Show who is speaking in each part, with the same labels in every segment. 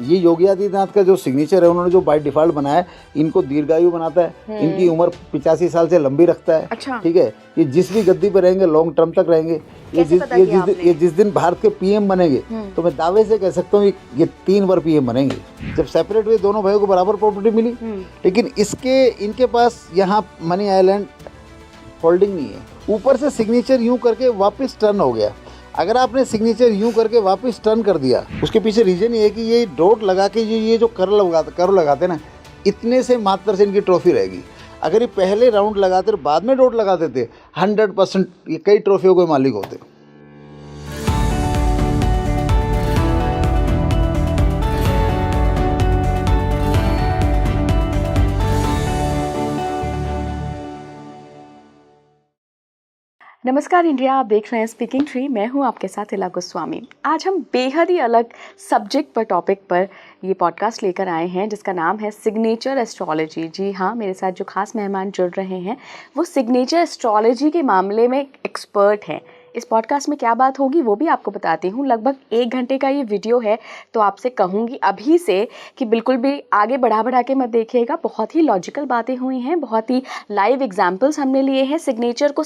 Speaker 1: ये योगी आदित्यनाथ का जो सिग्नेचर है, उन्होंने जो बाय डिफॉल्ट बनाया है, इनको दीर्घायु बनाता है, इनकी उम्र 85 साल से लंबी रखता है।
Speaker 2: अच्छा।
Speaker 1: ठीक है, ये जिस भी गद्दी पर रहेंगे लॉन्ग टर्म तक रहेंगे। ये जिस दिन भारत के पीएम बनेंगे तो मैं दावे से कह सकता हूँ ये 3 बार पीएम बनेंगे। जब सेपरेट हुए दोनों भाइयों को बराबर प्रॉपर्टी मिली, लेकिन इनके पास यहाँ मनी आइलैंड होल्डिंग नहीं है। ऊपर से सिग्नेचर यूं करके वापस टर्न हो गया। अगर आपने सिग्नेचर यूं करके वापस टर्न कर दिया, उसके पीछे रीजन ये है कि ये डॉट लगा के ये जो कर लगाते ना, इतने से मात्र से इनकी ट्रॉफी रहेगी। अगर ये पहले राउंड लगाते और बाद में डॉट लगाते थे, 100% ये कई ट्रॉफियों के मालिक होते।
Speaker 2: नमस्कार इंडिया, आप देख रहे हैं स्पीकिंग ट्री। मैं हूं आपके साथ इला गोस्वामी। आज हम बेहद ही अलग सब्जेक्ट पर, टॉपिक पर ये पॉडकास्ट लेकर आए हैं जिसका नाम है सिग्नेचर एस्ट्रोलॉजी। जी हाँ, मेरे साथ जो खास मेहमान जुड़ रहे हैं वो सिग्नेचर एस्ट्रोलॉजी के मामले में एक्सपर्ट हैं। इस पॉडकास्ट में क्या बात होगी वो भी आपको बताती हूँ। लगभग 1 घंटे का ये वीडियो है, तो आपसे कहूँगी अभी से कि बिल्कुल भी आगे बढ़ा के मत देखिएगा। बहुत ही लॉजिकल बातें हुई हैं, बहुत ही लाइव एग्जाम्पल्स हमने लिए हैं। सिग्नेचर को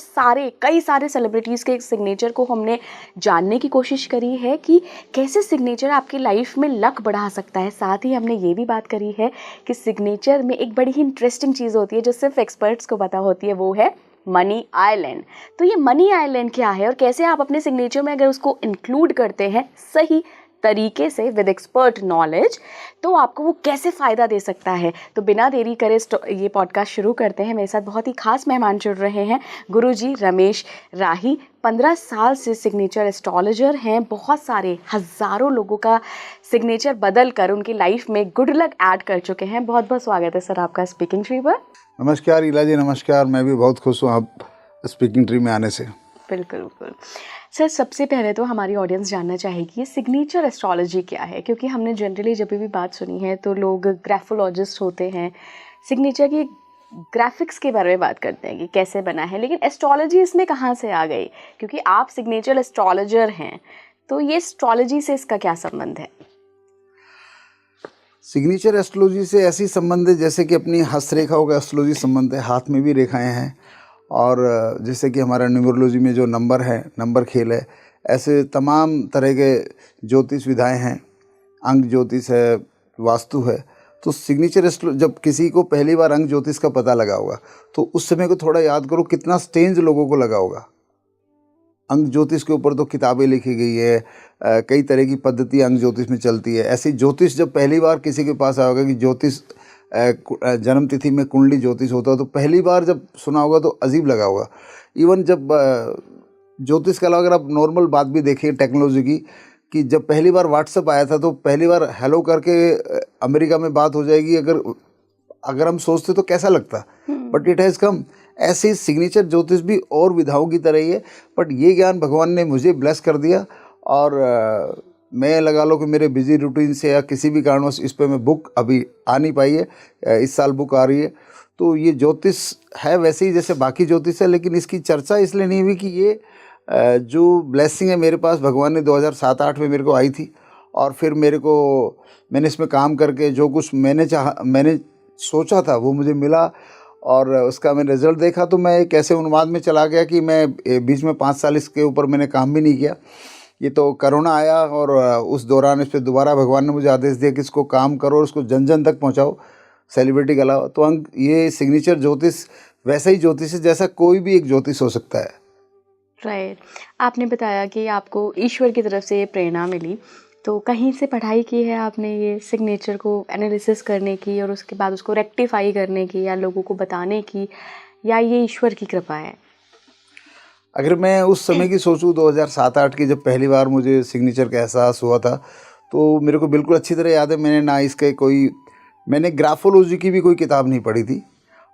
Speaker 2: कई सारे सेलिब्रिटीज़ के सिग्नेचर को हमने जानने की कोशिश करी है कि कैसे सिग्नेचर आपकी लाइफ में लक बढ़ा सकता है। साथ ही हमने ये भी बात करी है कि सिग्नेचर में एक बड़ी ही इंटरेस्टिंग चीज़ होती है जो सिर्फ एक्सपर्ट्स को पता होती है, वो है मनी आइलैंड। तो ये मनी आइलैंड क्या है और कैसे आप अपने सिग्नेचर में अगर उसको इंक्लूड करते हैं सही तरीके से विद एक्सपर्ट नॉलेज, तो आपको वो कैसे फ़ायदा दे सकता है। तो बिना देरी करे ये पॉडकास्ट शुरू करते हैं। मेरे साथ बहुत ही खास मेहमान जुड़ रहे हैं। गुरुजी रमेश राही 15 साल से सिग्नेचर एस्ट्रोलॉजर हैं। बहुत सारे हज़ारों लोगों का सिग्नेचर बदल कर उनकी लाइफ में गुड लक ऐड कर चुके हैं। बहुत बहुत स्वागत है सर आपका स्पीकिंग ट्री पर।
Speaker 1: नमस्कार इला जी, नमस्कार। मैं भी बहुत खुश हूँ आप स्पीकिंग ट्री में आने से।
Speaker 2: बिल्कुल बिल्कुल सर, सबसे पहले तो हमारी ऑडियंस जानना चाहेगी ये सिग्नेचर एस्ट्रोलॉजी क्या है, क्योंकि हमने जनरली जब भी बात सुनी है तो लोग ग्राफोलॉजिस्ट होते हैं, सिग्नेचर की ग्राफिक्स के बारे में बात करते हैं कि कैसे बना है, लेकिन एस्ट्रोलॉजी इसमें कहाँ से आ गई? क्योंकि आप सिग्नेचर एस्ट्रोलॉजर हैं, तो ये एस्ट्रोलॉजी से इसका क्या संबंध है?
Speaker 1: सिग्नेचर एस्ट्रोलॉजी से ऐसी संबंध है जैसे कि अपनी हस्तरेखाओं का एस्ट्रोलॉजी संबंध है, हाथ में भी रेखाएं हैं, और जैसे कि हमारा न्यूमरोलॉजी में जो नंबर है, नंबर खेल है, ऐसे तमाम तरह के ज्योतिष विधाएं हैं। अंक ज्योतिष है, वास्तु है। तो सिग्नेचर जब किसी को पहली बार अंक ज्योतिष का पता लगा होगा तो उस समय को थोड़ा याद करो कितना स्ट्रेंज लोगों को लगा होगा। अंक ज्योतिष के ऊपर तो किताबें लिखी गई है, कई तरह की पद्धति अंक ज्योतिष में चलती है। ऐसी ज्योतिष जब पहली बार किसी के पास आया होगा कि ज्योतिष जन्म तिथि में कुंडली ज्योतिष होता है, तो पहली बार जब सुना होगा तो अजीब लगा होगा। इवन जब ज्योतिष के अलावा अगर आप नॉर्मल बात भी देखिए टेक्नोलॉजी की, कि जब पहली बार व्हाट्सएप आया था तो पहली बार हेलो करके अमेरिका में बात हो जाएगी, अगर हम सोचते तो कैसा लगता, बट इट हैज़ कम। ऐसे ही सिग्नेचर ज्योतिष भी और विधाओं की तरह ही है, बट ये ज्ञान भगवान ने मुझे ब्लेस कर दिया। और मैं लगा लो कि मेरे बिजी रूटीन से या किसी भी कारणवश इस पर मैं बुक अभी आ नहीं पाई है। इस साल बुक आ रही है। तो ये ज्योतिष है वैसे ही जैसे बाकी ज्योतिष है, लेकिन इसकी चर्चा इसलिए नहीं हुई कि ये जो ब्लेसिंग है मेरे पास भगवान ने 2007-8 में मेरे को आई थी, और फिर मैंने इसमें काम करके जो कुछ मैंने सोचा था वो मुझे मिला, और उसका मैंने रिज़ल्ट देखा तो मैं एक ऐसे उन्माद में चला गया कि मैं बीच में 5 साल इसके ऊपर मैंने काम भी नहीं किया। ये तो कोरोना आया और उस दौरान इस पर दोबारा भगवान ने मुझे आदेश दिया कि इसको काम करो और उसको जन जन तक पहुंचाओ, सेलिब्रिटी के अलावा। तो ये सिग्नेचर ज्योतिष वैसा ही ज्योतिष है जैसा कोई भी एक ज्योतिष हो सकता है।
Speaker 2: राइट। आपने बताया कि आपको ईश्वर की तरफ से ये प्रेरणा मिली, तो कहीं से पढ़ाई की है आपने ये सिग्नेचर को एनालिसिस करने की और उसके बाद उसको रेक्टिफाई करने की या लोगों को बताने की, या ये ईश्वर की कृपा है?
Speaker 1: अगर मैं उस समय की सोचूं 2007-8 की, जब पहली बार मुझे सिग्नेचर का एहसास हुआ था, तो मेरे को बिल्कुल अच्छी तरह याद है मैंने ग्राफोलॉजी की भी कोई किताब नहीं पढ़ी थी,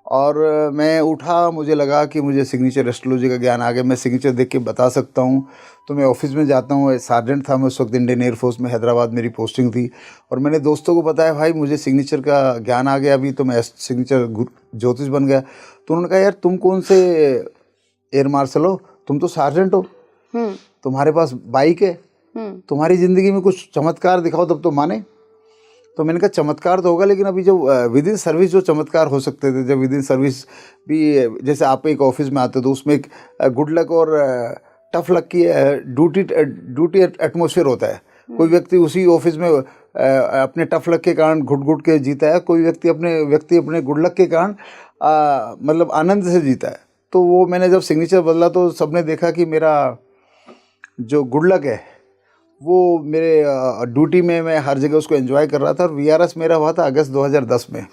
Speaker 1: और मैं उठा, मुझे लगा कि मुझे सिग्नेचर एस्ट्रोलॉजी का ज्ञान आ गया, मैं सिग्नेचर देख के बता सकता हूँ। तो मैं ऑफिस में जाता हूँ, सार्जेंट था मैं उस वक्त, इंडियन एयरफोर्स में हैदराबाद मेरी पोस्टिंग थी, और मैंने दोस्तों को बताया भाई मुझे सिग्नेचर का ज्ञान आ गया, अभी तो मैं सिग्नेचर ज्योतिष बन गया। तो उन्होंने कहा यार तुम कौन से एयर मार्शल हो, तुम तो सार्जेंट हो, तुम्हारे पास बाइक है, तुम्हारी ज़िंदगी में कुछ चमत्कार दिखाओ तब तो माने। तो मैंने कहा चमत्कार तो होगा, लेकिन अभी जो विद इन सर्विस जो चमत्कार हो सकते थे, जब विद इन सर्विस भी जैसे आप एक ऑफिस में आते हो तो उसमें एक गुड लक और टफ लक की ड्यूटी एटमोसफियर होता है। कोई व्यक्ति उसी ऑफिस में अपने टफ लक के कारण घुट घुट के जीता है, कोई व्यक्ति अपने गुड लक के कारण मतलब आनंद से जीता है। तो वो मैंने जब सिग्नेचर बदला तो सबने देखा कि मेरा जो गुड लक है वो मेरे ड्यूटी में मैं हर जगह उसको एंजॉय कर रहा था। और वीआरएस मेरा हुआ था अगस्त 2010 में।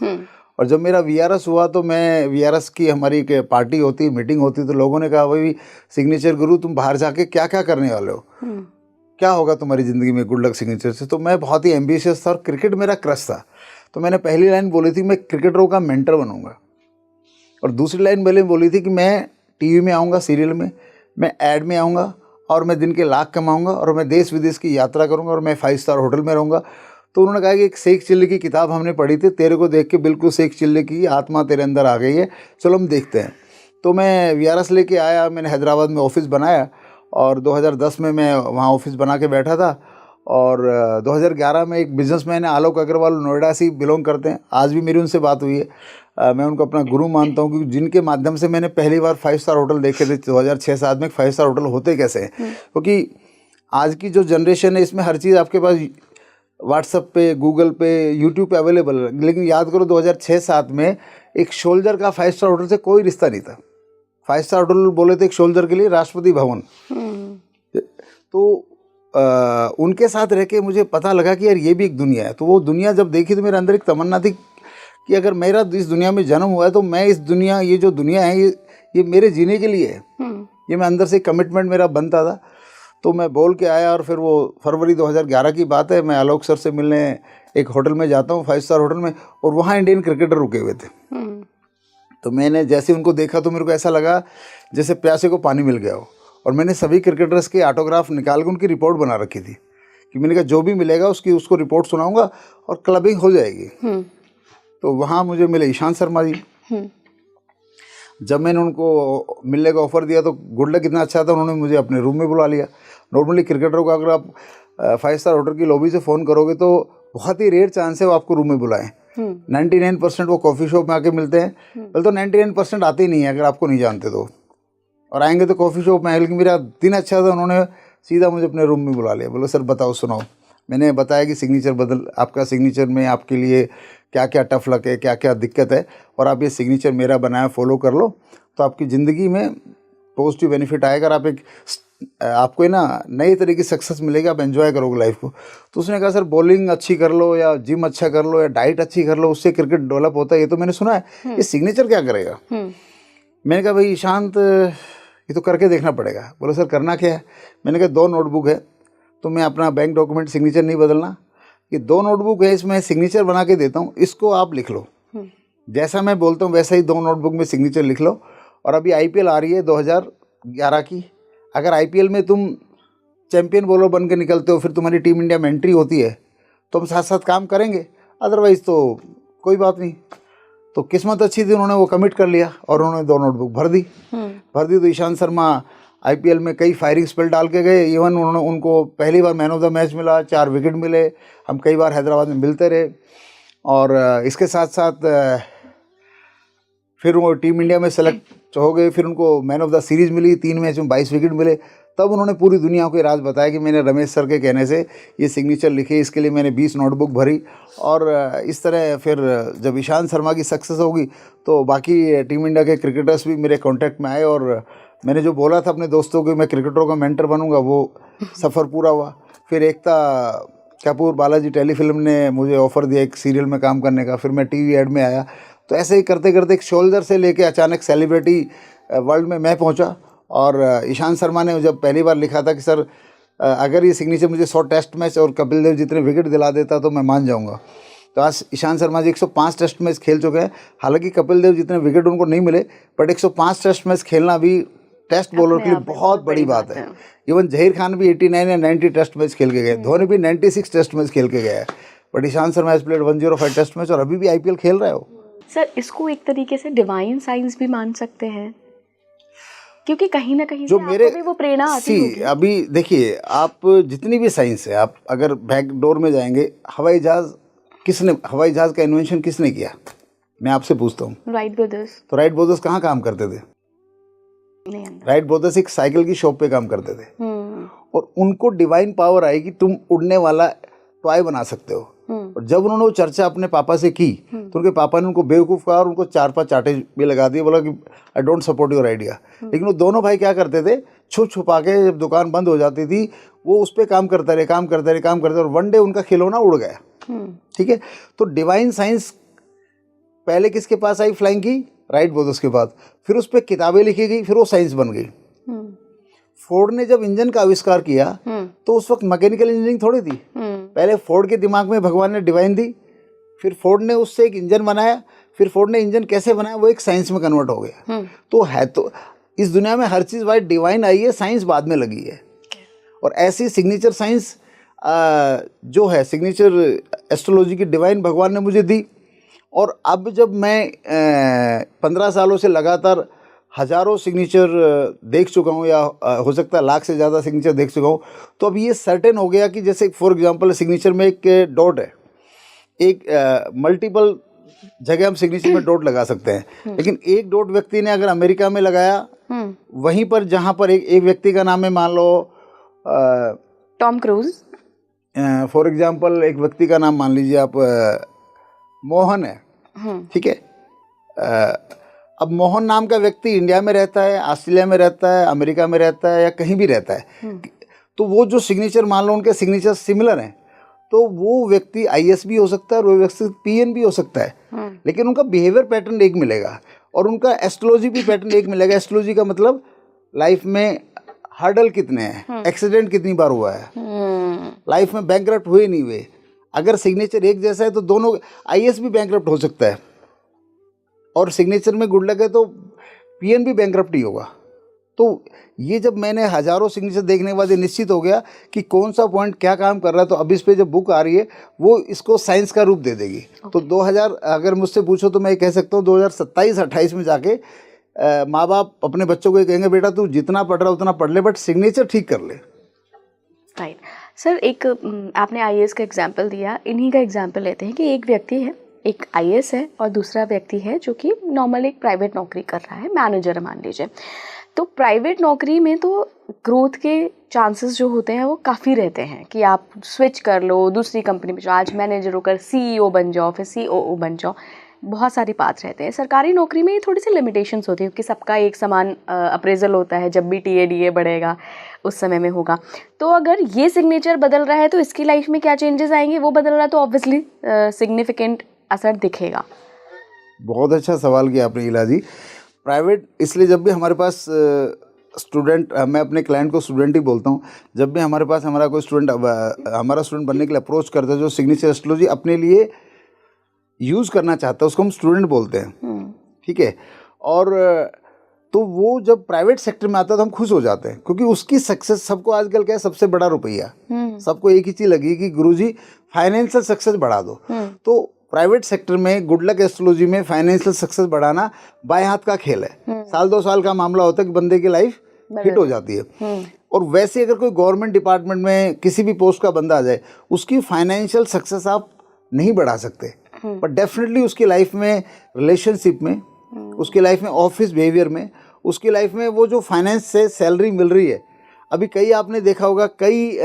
Speaker 1: और जब मेरा वीआरएस हुआ तो मैं वीआरएस की हमारी एक पार्टी होती, मीटिंग होती, तो लोगों ने कहा भाई सिग्नेचर गुरु तुम बाहर जाके क्या क्या करने वाले हो, क्या होगा तुम्हारी ज़िंदगी में गुड लक सिग्नेचर से। तो मैं बहुत ही एम्बिशियस था और क्रिकेट मेरा क्रश था। तो मैंने पहली लाइन बोली थी मैं क्रिकेटरों का मेंटर बनूंगा, और दूसरी लाइन मैंने बोली थी कि मैं टीवी में आऊँगा, सीरियल में, मैं ऐड में आऊँगा और मैं दिन के लाख कमाऊँगा और मैं देश विदेश की यात्रा करूँगा और मैं 5 स्टार होटल में रहूँगा। तो उन्होंने कहा कि एक शेख चिल्ली की किताब हमने पढ़ी थी, तेरे को देख के बिल्कुल शेख चिल्ली की आत्मा तेरे अंदर आ गई है, चलो हम देखते हैं। तो मैं वीआरएस लेके आया, मैंने हैदराबाद में ऑफिस बनाया और 2010 में मैं वहाँ ऑफिस बना के बैठा था। और 2011 में एक बिजनेसमैन है आलोक अग्रवाल, नोएडा से बिलोंग करते हैं, आज भी मेरी उनसे बात हुई है। मैं उनको अपना गुरु मानता हूँ, क्योंकि जिनके माध्यम से मैंने पहली बार 5 स्टार होटल देखे थे 2006-07 में। 5 स्टार होटल होते कैसे हैं, क्योंकि आज की जो जनरेशन है इसमें हर चीज़ आपके पास व्हाट्सएप पे, गूगल पे, यूट्यूब पे अवेलेबल है। लेकिन याद करो 2006-07 में एक सोल्जर का 5 स्टार होटल से कोई रिश्ता नहीं था। 5 स्टार होटल बोले थे एक सोल्जर के लिए राष्ट्रपति भवन। तो उनके साथ रह के मुझे पता लगा कि यार ये भी एक दुनिया है। तो वो दुनिया जब देखी तो मेरे अंदर एक तमन्ना थी कि अगर मेरा इस दुनिया में जन्म हुआ है तो मैं इस दुनिया, ये जो दुनिया है ये मेरे जीने के लिए है। ये मैं अंदर से कमिटमेंट मेरा बनता था। तो मैं बोल के आया और फिर वो फरवरी 2011 की बात है, मैं आलोक सर से मिलने एक होटल में जाता हूँ, 5 स्टार होटल में, और वहाँ इंडियन क्रिकेटर रुके हुए थे। तो मैंने जैसे उनको देखा तो मेरे को ऐसा लगा जैसे प्यासे को पानी मिल गया हो। और मैंने सभी क्रिकेटर्स के ऑटोग्राफ निकाल के उनकी रिपोर्ट बना रखी थी कि मैंने कहा जो भी मिलेगा उसको रिपोर्ट सुनाऊंगा और क्लबिंग हो जाएगी। तो वहाँ मुझे मिले ईशांत शर्मा जी। जब मैंने उनको मिलने का ऑफ़र दिया तो गुड लक इतना अच्छा था, उन्होंने मुझे अपने रूम में बुला लिया। नॉर्मली क्रिकेटरों को अगर आप 5 स्टार होटल की लॉबी से फ़ोन करोगे तो बहुत ही रेयर चांस है वो आपको रूम में बुलाएं। 99% वो कॉफ़ी शॉप में आके मिलते हैं, बल्कि तो 99% आते ही नहीं है अगर आपको नहीं जानते तो, और आएंगे तो कॉफ़ी शॉप में। लेकिन मेरा दिन अच्छा था, उन्होंने सीधा मुझे अपने रूम में बुला लिया। बोलो सर बताओ सुनाओ। मैंने बताया कि सिग्नेचर आपका सिग्नेचर में आपके लिए क्या क्या टफ लक है, क्या क्या दिक्कत है, और आप ये सिग्नेचर मेरा बनाया फॉलो कर लो तो आपकी ज़िंदगी में पॉजिटिव बेनिफिट आएगा। और आपको ना नई तरह की सक्सेस मिलेगी, आप एंजॉय करोगे लाइफ को। तो उसने कहा सर बॉलिंग अच्छी कर लो या जिम अच्छा कर लो या डाइट अच्छी कर लो, उससे क्रिकेट डेवलप होता है, ये तो मैंने सुना है, ये सिग्नेचर क्या करेगा। मैंने कहा भाई शांत, ये तो करके देखना पड़ेगा। बोलो सर करना क्या है। मैंने कहा 2 नोटबुक है, तो मैं अपना बैंक डॉक्यूमेंट सिग्नेचर नहीं बदलना, ये 2 नोटबुक है, इसमें सिग्नेचर बना के देता हूँ, इसको आप लिख लो, जैसा मैं बोलता हूँ वैसा ही 2 नोटबुक में सिग्नेचर लिख लो। और अभी आईपीएल आ रही है 2011 की, अगर आईपीएल में तुम चैंपियन बॉलर बन के निकलते हो, फिर तुम्हारी टीम इंडिया में एंट्री होती है तो हम साथ साथ काम करेंगे, अदरवाइज़ तो कोई बात नहीं। तो किस्मत अच्छी थी, उन्होंने वो कमिट कर लिया और उन्होंने 2 नोटबुक भर दी। तो ईशांत शर्मा आईपीएल में कई फायरिंग स्पेल डाल के गए। इवन उनको पहली बार मैन ऑफ द मैच मिला, 4 विकेट मिले, हम कई बार हैदराबाद में मिलते रहे। और इसके साथ साथ फिर वो टीम इंडिया में सेलेक्ट हो गए, फिर उनको मैन ऑफ द सीरीज़ मिली, 3 मैच में 22 विकेट मिले। तब उन्होंने पूरी दुनिया को ये राज बताया कि मैंने रमेश सर के कहने से ये सिग्नेचर लिखी, इसके लिए मैंने 20 नोटबुक भरी। और इस तरह फिर जब ईशांत शर्मा की सक्सेस होगी तो बाकी टीम इंडिया के क्रिकेटर्स भी मेरे कॉन्टैक्ट में आए। और मैंने जो बोला था अपने दोस्तों को मैं क्रिकेटरों का मेंटर बनूंगा, वो सफ़र पूरा हुआ। फिर एकता कपूर बालाजी टेलीफिल्म ने मुझे ऑफ़र दिया एक सीरियल में काम करने का, फिर मैं टीवी एड में आया। तो ऐसे ही करते करते एक शोल्डर से लेके अचानक सेलिब्रिटी वर्ल्ड में मैं पहुंचा। और ईशांत शर्मा ने जब पहली बार लिखा था कि सर अगर ये सिग्नेचर मुझे 100 टेस्ट मैच और कपिल देव जितने विकेट दिला देता तो मैं मान जाऊंगा। तो आज ईशांत शर्मा जी 105 टेस्ट मैच खेल चुके हैं। हालांकि कपिल देव जितने विकेट उनको नहीं मिले, बट 105 टेस्ट मैच खेलना भी टेस्ट बॉलर के लिए बहुत बड़ी बात है। इवन जहीर खान भी 89 या 90 टेस्ट मैच खेल के गए, धोनी भी 96 टेस्ट मैच खेल के गया है, but Ishant Sharma has played 105 test match और अभी भी आईपीएल खेल रहे हो।
Speaker 2: सर इसको एक तरीके से डिवाइन साइंस भी मान सकते हैं, क्योंकि कहीं ना कहीं
Speaker 1: जो मेरे
Speaker 2: भी वो प्रेरणा आती होगी।
Speaker 1: अभी देखिए, आप जितनी भी साइंस है, आप अगर बैक डोर में जाएंगे, हवाई जहाज किसने हवाई जहाज का इन्वेंशन किसने किया? मैं आपसे पूछता हूँ।
Speaker 2: Wright brothers.
Speaker 1: तो राइट ब्रदर्स कहाँ काम करते थे?
Speaker 2: नहीं अंदर।
Speaker 1: राइट ब्रदर्स एक साइकिल की शॉप पे काम करते थे और उनको डिवाइन पावर आई कि तुम उड़ने वाला टॉय बना सकते हो। और जब उन्होंने वो चर्चा अपने पापा से की तो उनके पापा ने उनको बेवकूफ़ कहा और उनको 4-5 चाटे भी लगा दिए, बोला कि I don't support your idea. लेकिन वो दोनों भाई क्या करते थे, छुप छुपा के जब दुकान बंद हो जाती थी वो उस पर काम करते रहे और वन डे उनका खिलौना उड़ गया। ठीक है, तो डिवाइन साइंस पहले किसके पास आई? फ्लाइंग की राइट ब्रदर्स के बाद। फिर उस पर किताबें लिखी गई, फिर वो साइंस बन गई। फोर्ड ने जब इंजन का आविष्कार किया तो उस वक्त मैकेनिकल इंजीनियरिंग थोड़ी थी। पहले फोर्ड के दिमाग में भगवान ने डिवाइन दी, फिर फोर्ड ने उससे एक इंजन बनाया, फिर फोर्ड ने इंजन कैसे बनाया वो एक साइंस में कन्वर्ट हो गया। तो है तो इस दुनिया में हर चीज़ वाइट डिवाइन आई है, साइंस बाद में लगी है। और ऐसी सिग्नेचर साइंस जो है सिग्नेचर एस्ट्रोलॉजी की डिवाइन भगवान ने मुझे दी। और अब जब मैं 15 सालों से लगातार हज़ारों सिग्नेचर देख चुका हूँ या हो सकता है लाख से ज़्यादा सिग्नेचर देख चुका हूँ, तो अब ये सर्टेन हो गया कि जैसे फॉर एग्जांपल सिग्नेचर में एक डॉट है, एक मल्टीपल जगह हम सिग्नेचर में डॉट लगा सकते हैं। लेकिन एक डॉट व्यक्ति ने अगर अमेरिका में लगाया, वहीं पर जहाँ पर एक व्यक्ति का नाम है, मान लो
Speaker 2: टॉम क्रूज,
Speaker 1: फॉर एग्जांपल एक व्यक्ति का नाम मान लीजिए आप मोहन है, ठीक है। अब मोहन नाम का व्यक्ति इंडिया में रहता है, ऑस्ट्रेलिया में रहता है, अमेरिका में रहता है या कहीं भी रहता है, तो वो जो सिग्नेचर मान लो उनके सिग्नेचर सिमिलर हैं, तो वो व्यक्ति आईएएस भी हो सकता है और वो व्यक्ति पीएन भी हो सकता है। लेकिन उनका बिहेवियर पैटर्न एक मिलेगा और उनका एस्ट्रोलॉजी भी पैटर्न एक मिलेगा। एस्ट्रोलॉजी का मतलब लाइफ में हर्डल कितने हैं, एक्सीडेंट कितनी बार हुआ है, लाइफ में बैंकरप्ट हुए नहीं हुए। अगर सिग्नेचर एक जैसा है तो दोनों आईएएस भी बैंकरप्ट हो सकता है और सिग्नेचर में गुड लक है तो पीएन भी बैंकरप्ट ही होगा। तो ये जब मैंने हज़ारों सिग्नेचर देखने के बाद ये निश्चित हो गया कि कौन सा पॉइंट क्या काम कर रहा है। तो अब इस पे जब बुक आ रही है वो इसको साइंस का रूप दे देगी। तो 2000 अगर मुझसे पूछो तो मैं ये कह सकता हूँ 2027-28 में जाके माँ बाप अपने बच्चों को ये कहेंगे बेटा तू जितना पढ़ रहा उतना पढ़ ले बट सिग्नेचर ठीक कर ले।
Speaker 2: राइट सर, एक आपने आईएएस का एग्जाम्पल दिया, इन्हीं का एग्जाम्पल लेते हैं कि एक व्यक्ति है, एक आईएएस है और दूसरा व्यक्ति है जो कि नॉर्मल एक प्राइवेट नौकरी कर रहा है, मैनेजर मान लीजिए। तो प्राइवेट नौकरी में तो ग्रोथ के चांसेस जो होते हैं वो काफ़ी रहते हैं कि आप स्विच कर लो दूसरी कंपनी में, जो आज मैनेजर होकर सीईओ बन जाओ, फिर सीओओ बन जाओ, बहुत सारी पाथ रहते हैं। सरकारी नौकरी में ये थोड़ी सी लिमिटेशंस होती है कि सबका एक समान अप्रेजल होता है, जब भी टीए बढ़ेगा उस समय में होगा। तो अगर ये सिग्नेचर बदल रहा है तो इसकी लाइफ में क्या चेंजेस आएंगे, वो बदल रहा है तो ऑब्वियसली सिग्निफिकेंट असर दिखेगा।
Speaker 1: बहुत अच्छा सवाल किया आपने इला जी। प्राइवेट इसलिए जब भी हमारे पास स्टूडेंट, मैं अपने क्लाइंट को स्टूडेंट ही बोलता हूँ, जब भी हमारे पास हमारा कोई स्टूडेंट हमारा स्टूडेंट बनने के लिए अप्रोच करता है जो सिग्नेचर एस्ट्रोलॉजी अपने लिए यूज़ करना चाहता है उसको हम स्टूडेंट बोलते हैं, ठीक है। और तो वो जब प्राइवेट सेक्टर में आता है तो हम खुश हो जाते हैं क्योंकि उसकी सक्सेस, सबको आजकल क्या है सबसे बड़ा रुपया, सबको एक ही चीज़ लगी कि गुरुजी फाइनेंशियल सक्सेस बढ़ा दो। तो प्राइवेट सेक्टर में गुड लक एस्ट्रोलॉजी में फाइनेंशियल सक्सेस बढ़ाना बाएं हाथ का खेल है। साल 2 साल का मामला होता है कि बंदे की लाइफ हिट हो जाती है। और वैसे अगर कोई गवर्नमेंट डिपार्टमेंट में किसी भी पोस्ट का बंदा आ जाए उसकी फाइनेंशियल सक्सेस आप नहीं बढ़ा सकते, पर डेफिनेटली उसकी लाइफ में रिलेशनशिप में, उसकी लाइफ में ऑफिस बिहेवियर में, उसकी लाइफ में वो जो फाइनेंस से सैलरी मिल रही है। अभी कई आपने देखा होगा कई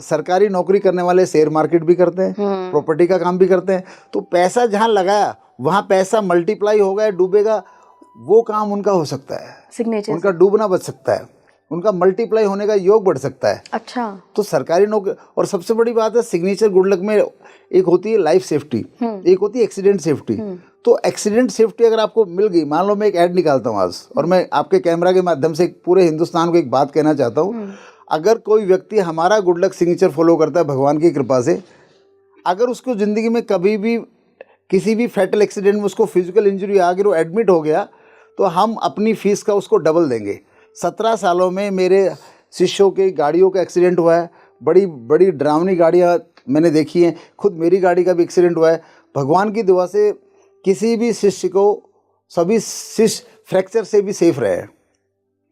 Speaker 1: सरकारी नौकरी करने वाले शेयर मार्केट भी करते हैं, प्रॉपर्टी का काम भी करते हैं। तो पैसा जहाँ लगाया वहाँ पैसा मल्टीप्लाई होगा या डूबेगा, वो काम उनका हो सकता है,
Speaker 2: सिग्नेचर
Speaker 1: उनका डूबना बच सकता है, उनका मल्टीप्लाई होने का योग बढ़ सकता है।
Speaker 2: अच्छा,
Speaker 1: तो सरकारी नौकरी, और सबसे बड़ी बात है सिग्नेचर गुड लक में एक होती है लाइफ सेफ्टी, एक होती है एक्सीडेंट सेफ्टी। तो एक्सीडेंट सेफ्टी अगर आपको मिल गई, मान लो मैं एक ऐड निकालता हूँ आज और मैं आपके कैमरा के माध्यम से पूरे हिंदुस्तान को एक बात कहना चाहता हूँ। अगर कोई व्यक्ति हमारा गुड लक सिग्नेचर फॉलो करता है भगवान की कृपा से, अगर उसको ज़िंदगी में कभी भी किसी भी फैटल एक्सीडेंट में उसको फिजिकल इंजरी आ गई, वो एडमिट हो गया, तो हम अपनी फीस का उसको डबल देंगे। 17 सालों में मेरे शिष्यों के गाड़ियों का एक्सीडेंट हुआ है, बड़ी बड़ी डरावनी गाड़ियाँ मैंने देखी हैं, खुद मेरी गाड़ी का भी एक्सीडेंट हुआ है। भगवान की दुआ से किसी भी शिष्य को, सभी शिष्य फ्रैक्चर से भी सेफ रहे,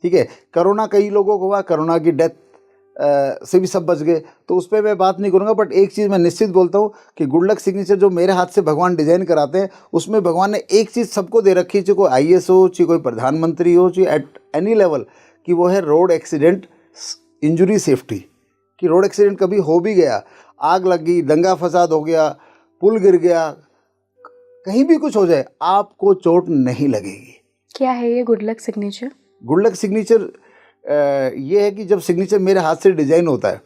Speaker 1: ठीक है। कोरोना कई लोगों को हुआ, कोरोना की डेथ से भी सब बच गए, तो उस पर मैं बात नहीं करूँगा। बट एक चीज़ मैं निश्चित बोलता हूँ कि गुड लक सिग्नेचर जो मेरे हाथ से भगवान डिजाइन कराते हैं, उसमें भगवान ने एक चीज़ सबको दे रखी है, चाहे कोई IAS हो, चाहे कोई प्रधानमंत्री हो, चाहे एट एनी लेवल, कि वो है रोड एक्सीडेंट इंजरी सेफ्टी। कि रोड एक्सीडेंट कभी हो भी गया, आग लग गई, दंगा फसाद हो गया, पुल गिर गया, कहीं भी कुछ हो जाए, आपको चोट नहीं लगेगी।
Speaker 2: क्या है ये good luck signature?
Speaker 1: Good luck signature ये है कि जब सिग्नेचर मेरे हाथ से डिजाइन होता है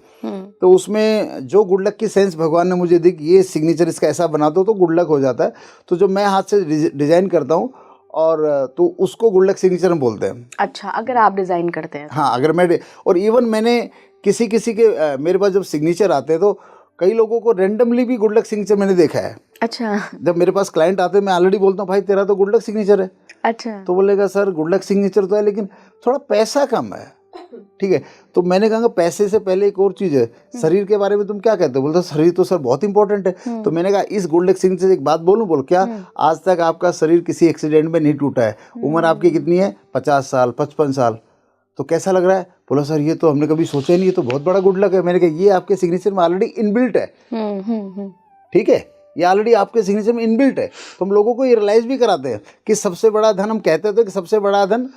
Speaker 1: तो उसमें जो गुड लक की सेंस भगवान ने मुझे दी कि ये सिग्नेचर इसका ऐसा बना दो तो गुड लक हो जाता है। तो जो मैं हाथ से डिजाइन करता हूँ और तो उसको गुड लक सिग्नेचर हम बोलते हैं।
Speaker 2: अच्छा, अगर आप डिजाइन करते हैं?
Speaker 1: हाँ, अगर मैं और इवन मैंने किसी के मेरे पास जब सिग्नेचर आते हैं तो कई लोगों को रेंडमली भी गुड लक सिग्नेचर मैंने देखा है।
Speaker 2: अच्छा।
Speaker 1: जब मेरे पास क्लाइंट आते हैं मैं ऑलरेडी बोलता हूँ भाई तेरा तो गुड लक सिग्नेचर है।
Speaker 2: अच्छा।
Speaker 1: तो बोलेगा सर गुड लक सिग्नेचर तो है लेकिन थोड़ा पैसा कम है। ठीक है, तो मैंने कहा पैसे से पहले एक और चीज़ है, शरीर के बारे में तुम क्या कहते हो? बोलते शरीर तो सर बहुत इंपॉर्टेंट है। तो मैंने कहा इस गुड लक सिग्नेचर से एक बात बोलूं? बोल क्या? आज तक आपका शरीर किसी एक्सीडेंट में नहीं टूटा है। उम्र आपकी कितनी है? 50 साल 55 साल। तो कैसा लग रहा है? बोला सर ये तो हमने कभी सोचा ही नहीं, ये तो बहुत बड़ा गुड लक है। मैंने कहा ये आपके सिग्नेचर में ऑलरेडी इनबिल्ट है। ठीक है, ये ऑलरेडी आपके सिग्नेचर में इनबिल्ट है। तो हम लोगों को ये रियलाइज भी कराते हैं कि सबसे बड़ा धन, हम कहते थे कि सबसे बड़ा धन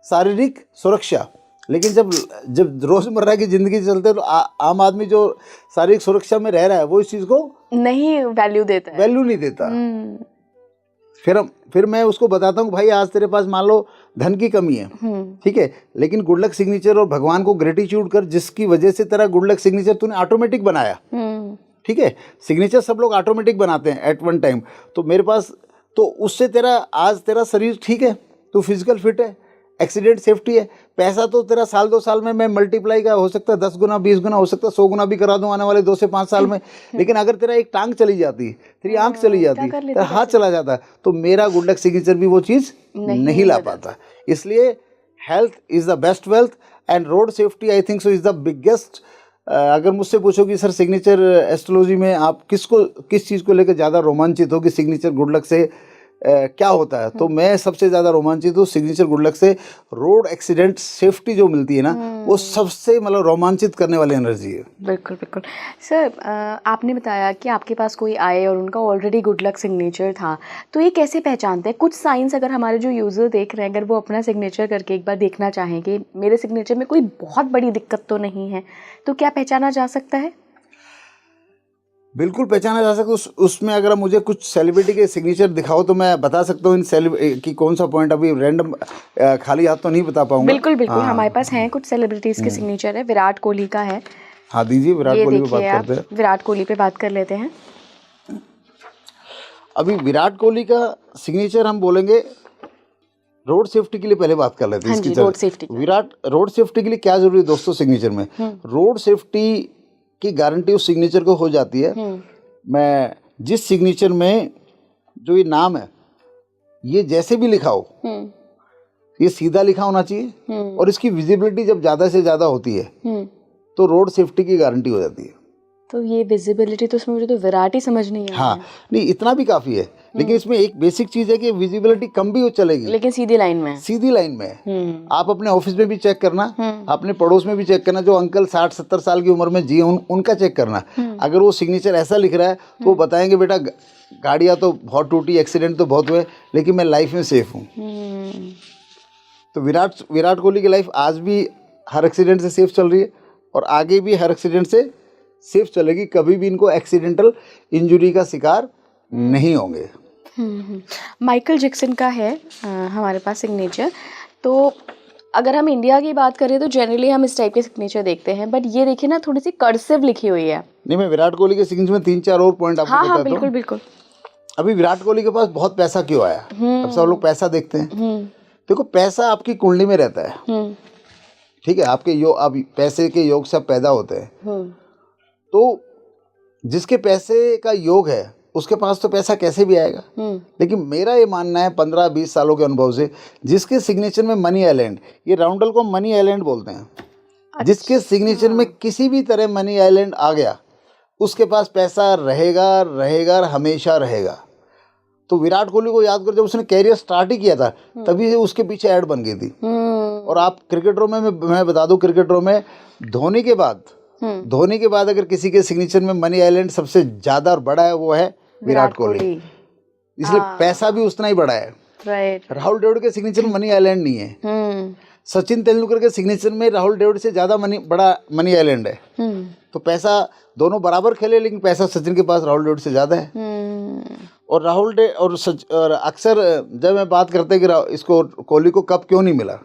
Speaker 1: शारीरिक सुरक्षा, लेकिन जब रोजमर्रा की जिंदगी चलते हैं तो आम आदमी जो शारीरिक सुरक्षा में रह रहा है वो इस चीज को
Speaker 2: नहीं वैल्यू देता है,
Speaker 1: वैल्यू नहीं देता। फिर मैं उसको बताता हूँ भाई आज तेरे पास मान लो धन की कमी है, ठीक है, लेकिन गुड लक सिग्नेचर और भगवान को ग्रेटिट्यूड कर जिसकी वजह से तेरा गुड लक सिग्नेचर तूने ऑटोमेटिक बनाया। ठीक है, सिग्नेचर सब लोग ऑटोमेटिक बनाते हैं एट वन टाइम। तो मेरे पास तो उससे आज तेरा शरीर ठीक है, तू फिजिकल फिट है, एक्सीडेंट सेफ्टी है। पैसा तो तेरा साल 2 साल में मैं मल्टीप्लाई का हो सकता है 10 गुना 20 गुना हो सकता है 100 गुना भी करा दूं आने वाले 2 से 5 साल में। लेकिन अगर तेरा एक टांग चली जाती, तेरी आंख चली जाती, तेरा हाथ चला जाता, तो मेरा गुड लक सिग्नेचर भी वो चीज़ नहीं ला पाता। इसलिए health is the best wealth and road safety I think so is the biggest. अगर मुझसे पूछो कि सर सिग्नेचर एस्ट्रोलॉजी में आप किस चीज़ को लेकर ज़्यादा रोमांचित हो कि सिग्नेचर गुड लक से क्या होता है, तो मैं सबसे ज़्यादा रोमांचित हूँ सिग्नेचर गुड लक से। रोड एक्सीडेंट सेफ्टी जो मिलती है ना, वो सबसे मतलब रोमांचित करने वाली एनर्जी है।
Speaker 2: बिल्कुल बिल्कुल। सर आपने बताया कि आपके पास कोई आए और उनका ऑलरेडी गुड लक सिग्नेचर था, तो ये कैसे पहचानते हैं? कुछ साइंस अगर हमारे जो यूज़र देख रहे हैं, अगर वो अपना सिग्नेचर करके एक बार देखना चाहें कि मेरे सिग्नेचर में कोई बहुत बड़ी दिक्कत तो नहीं है, तो क्या पहचाना जा सकता है?
Speaker 1: बिल्कुल पहचाना जा सकता है। उसमें अगर मुझे कुछ सेलिब्रिटी के सिग्नेचर दिखाओ तो मैं बता सकता हूँ इन कि कौन सा पॉइंट। अभी रैंडम खाली हाथ तो नहीं बता पाऊंगा।
Speaker 2: बिल्कुल बिल्कुल। हाँ। हमारे पास हैं कुछ सेलिब्रिटीज़ के सिग्नेचर है। विराट कोहली का है।
Speaker 1: हाँ दीजिए, विराट कोहली पे बात करते हैं।
Speaker 2: विराट कोहली पे बात कर लेते हैं।
Speaker 1: अभी विराट कोहली का सिग्नेचर हम बोलेंगे, रोड सेफ्टी के लिए पहले बात कर लेते हैं।
Speaker 2: हाँ जी, रोड सेफ्टी।
Speaker 1: रोड सेफ्टी के लिए क्या जरूरी है दोस्तों सिग्नेचर में? रोड सेफ्टी की गारंटी उस सिग्नेचर को हो जाती है। मैं जिस सिग्नेचर में जो ये नाम है, ये जैसे भी लिखा हो, ये सीधा लिखा होना चाहिए और इसकी विजिबिलिटी जब ज़्यादा से ज़्यादा होती है तो रोड सेफ्टी की गारंटी हो जाती है।
Speaker 2: तो ये विजिबिलिटी तो उसमें मुझे तो विराट ही समझ नहीं आ रहा।
Speaker 1: हाँ, नहीं इतना भी काफ़ी है, लेकिन इसमें एक बेसिक चीज़ है कि विजिबिलिटी कम भी हो चलेगी,
Speaker 2: लेकिन सीधी लाइन में।
Speaker 1: सीधी लाइन में। आप अपने ऑफिस में भी चेक करना, अपने पड़ोस में भी चेक करना, जो अंकल 60-70 साल की उम्र में जिए उनका चेक करना। अगर वो सिग्नेचर ऐसा लिख रहा है तो वो बताएंगे बेटा गाड़ियाँ तो बहुत टूटी, एक्सीडेंट तो बहुत हुए, लेकिन मैं लाइफ में सेफ हूँ। तो विराट कोहली की लाइफ आज भी हर एक्सीडेंट से सेफ चल रही है और आगे भी हर एक्सीडेंट से सेफ चलेगी। कभी भी इनको एक्सीडेंटल इंजरी का शिकार नहीं होंगे।
Speaker 2: माइकल जैक्सन का है हमारे पास सिग्नेचर। तो अगर हम इंडिया की बात करें तो जनरली हम इस टाइप के सिग्नेचर देखते हैं, बट ये देखिए ना थोड़ी सी कर्सिव लिखी हुई है।
Speaker 1: नहीं, मैं विराट कोहली के सिग्नेचर में 3-4 और पॉइंट आपको बताता हूं।
Speaker 2: हाँ बिल्कुल बिल्कुल।
Speaker 1: अभी विराट कोहली के पास बहुत पैसा क्यों आया? अब सब लोग पैसा देखते हैं। देखो पैसा आपकी कुंडली में रहता है, ठीक है, आपके अब पैसे के योग से पैदा होते हैं। तो जिसके पैसे का योग है उसके पास तो पैसा कैसे भी आएगा। लेकिन मेरा ये मानना है 15-20 सालों के अनुभव से, जिसके सिग्नेचर में मनी आइलैंड, ये राउंडल को मनी आइलैंड बोलते हैं। अच्छा। जिसके सिग्नेचर में किसी भी तरह मनी आइलैंड आ गया उसके पास पैसा रहेगा रहेगा हमेशा रहेगा। तो विराट कोहली को याद कर, जब उसने कैरियर स्टार्ट ही किया था तभी से उसके पीछे ऐड बन गई थी। और आप क्रिकेटरों में मैं बता दूं, क्रिकेटरों में धोनी के बाद धोनी के बाद अगर किसी के सिग्नेचर में मनी आइलैंड सबसे ज्यादा और बड़ा है वो है विराट कोहली, इसलिए पैसा भी उतना ही बड़ा है।
Speaker 2: राइट।
Speaker 1: राहुल द्रविड़ के सिग्नेचर में मनी आइलैंड नहीं है। सचिन तेंदुलकर के सिग्नेचर में राहुल द्रविड़ से ज्यादा बड़ा मनी आइलैंड है। तो पैसा दोनों बराबर खेले, लेकिन पैसा सचिन के पास राहुल द्रविड़ से ज्यादा है। और और अक्सर जब मैं बात करते हैं कि इसको कोहली को कप क्यों नहीं मिला,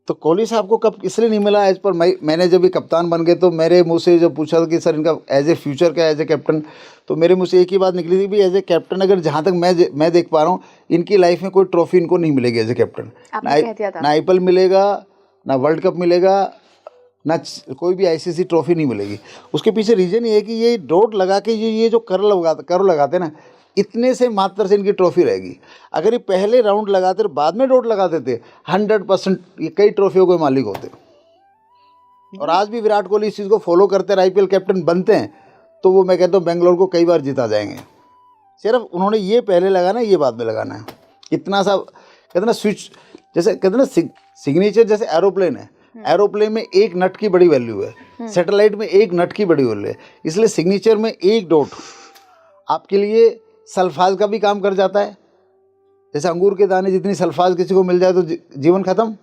Speaker 1: तो कोहली साहब को कप इसलिए नहीं मिला। एज पर मैंने जब ये कप्तान बन गए तो मेरे मुंह से जब पूछा कि सर इनका एज ए फ्यूचर क्या, एज ए कैप्टन, तो मेरे मुंह से एक ही बात निकली थी भी एज ए कैप्टन अगर जहाँ तक मैं देख पा रहा हूँ इनकी लाइफ में कोई ट्रॉफी इनको नहीं मिलेगी एज ए कैप्टन। ना IPL मिलेगा, ना वर्ल्ड कप मिलेगा, ना कोई भी ICC ट्रॉफी नहीं मिलेगी। उसके पीछे रीज़न ये है कि ये डोट लगा के ये जो कर लगाते ना, इतने से मात्र से इनकी ट्रॉफी रहेगी। अगर ये पहले राउंड लगाते और बाद में डोट लगाते थे 100% ये कई ट्रॉफियों के मालिक होते। और आज भी विराट कोहली इस चीज़ को फॉलो करते हैं, IPL कैप्टन बनते हैं तो वो मैं कहता हूँ बेंगलोर को कई बार जिता जाएंगे। सिर्फ उन्होंने ये पहले लगाना है, ये बाद में लगाना है। इतना सा कहते ना स्विच, जैसे कहते ना सिग्नेचर जैसे एरोप्लेन है, एरोप्लेन में एक नट की बड़ी वैल्यू है, सैटेलाइट में एक नट की बड़ी वैल्यू है। इसलिए सिग्नेचर में एक डॉट आपके लिए सल्फाज का भी काम कर जाता है। जैसे अंगूर के दाने जितनी सल्फाज किसी को मिल जाए तो जीवन खत्म,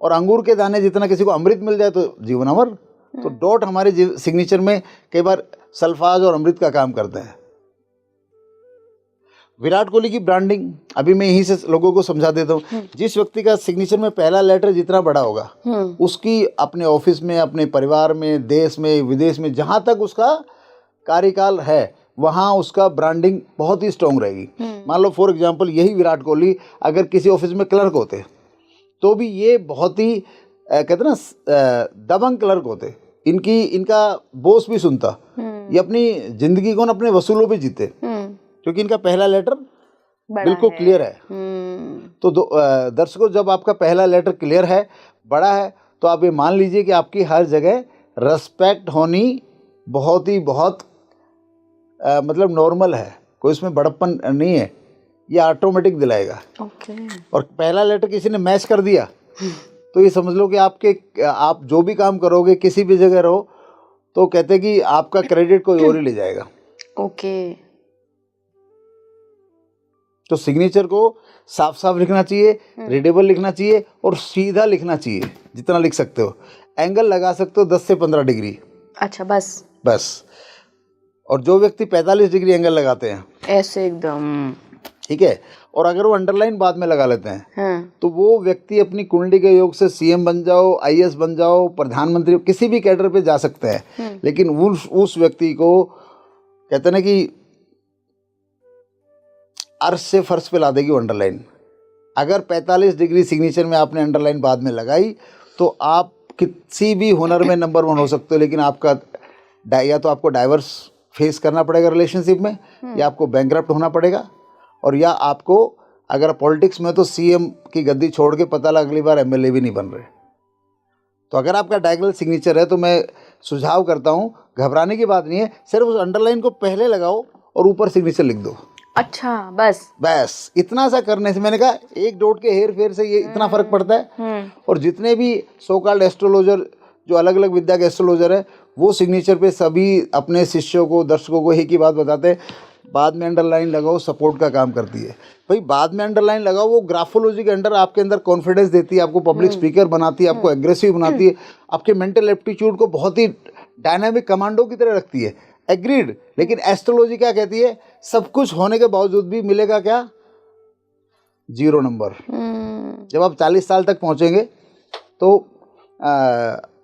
Speaker 1: और अंगूर के दाने जितना किसी को अमृत मिल जाए तो जीवन अमर। तो डॉट हमारे सिग्नेचर में कई बार सल्फाज और अमृत का काम करते हैं। विराट कोहली की ब्रांडिंग अभी मैं यहीं से लोगों को समझा देता हूँ। जिस व्यक्ति का सिग्नेचर में पहला लेटर जितना बड़ा होगा, उसकी अपने ऑफिस में, अपने परिवार में, देश में, विदेश में, जहाँ तक उसका कार्यकाल है वहाँ उसका ब्रांडिंग बहुत ही स्ट्रॉन्ग रहेगी। मान लो फॉर एग्जांपल यही विराट कोहली अगर किसी ऑफिस में क्लर्क होते तो भी ये बहुत ही कहते ना दबंग क्लर्क होते, इनका बॉस भी सुनता। ये अपनी जिंदगी को ना अपने वसूलों पे जीते, क्योंकि इनका पहला लेटर बिल्कुल क्लियर है। तो दर्शकों, जब आपका पहला लेटर क्लियर है, बड़ा है, तो आप ये मान लीजिए कि आपकी हर जगह रिस्पेक्ट होनी बहुत मतलब नॉर्मल है, कोई इसमें बड़प्पन नहीं है, ये ऑटोमेटिक दिलाएगा। और पहला लेटर किसी ने मैच कर दिया तो ये समझ लो कि आप जो भी काम करोगे, किसी भी जगह रहो, तो कहते हैं कि आपका क्रेडिट कोई और ही ले जाएगा। तो सिग्नेचर को साफ साफ लिखना चाहिए, रीडेबल लिखना चाहिए और सीधा लिखना चाहिए, जितना लिख सकते हो। एंगल लगा सकते हो 10 से 15 डिग्री।
Speaker 2: अच्छा, बस।
Speaker 1: और जो व्यक्ति 45 डिग्री एंगल लगाते हैं
Speaker 2: ऐसे एकदम,
Speaker 1: ठीक है, और अगर वो अंडरलाइन बाद में लगा लेते हैं, तो वो व्यक्ति अपनी कुंडली के योग से CM बन जाओ, IAS बन जाओ, प्रधानमंत्री, किसी भी कैडर पे जा सकते हैं। लेकिन उस व्यक्ति को कहते ना कि अर्श से फर्श पे ला देगी वो अंडरलाइन। अगर 45 डिग्री सिग्नेचर में आपने अंडरलाइन बाद में लगाई तो आप किसी भी हुनर में नंबर 1 हो सकते हो, लेकिन आपका या तो आपको डाइवर्स फेस करना पड़ेगा रिलेशनशिप में, या आपको बैंकरप्ट होना पड़ेगा, और या आपको अगर पॉलिटिक्स में तो CM की गद्दी छोड़ के पता लगा अगली बार MLA भी नहीं बन रहे। तो अगर आपका डायगोनल सिग्नेचर है तो मैं सुझाव करता हूँ, घबराने की बात नहीं है, सिर्फ उस अंडरलाइन को पहले लगाओ और ऊपर सिग्नेचर लिख दो।
Speaker 2: अच्छा, बस
Speaker 1: इतना सा करने से, मैंने कहा एक डॉट के हेर फेर से ये इतना फर्क पड़ता है। और जितने भी सो कॉल्ड एस्ट्रोलॉजर, जो अलग अलग विद्या के एस्ट्रोलॉजर है, वो सिग्नेचर पे सभी अपने शिष्यों को, दर्शकों को एक ही बात बताते हैं, बाद में अंडरलाइन लगाओ, सपोर्ट का काम करती है। भाई बाद में अंडरलाइन लगाओ, वो ग्राफोलॉजी के अंडर आपके अंदर कॉन्फिडेंस देती है, आपको पब्लिक स्पीकर बनाती है, आपको एग्रेसिव बनाती है, आपके मेंटल एप्टीट्यूड को बहुत ही डायनामिक कमांडो की तरह रखती है। एग्रीड। लेकिन एस्ट्रोलॉजी क्या कहती है, सब कुछ होने के बावजूद भी मिलेगा क्या? 0 नंबर। जब आप 40 साल तक पहुंचेंगे तो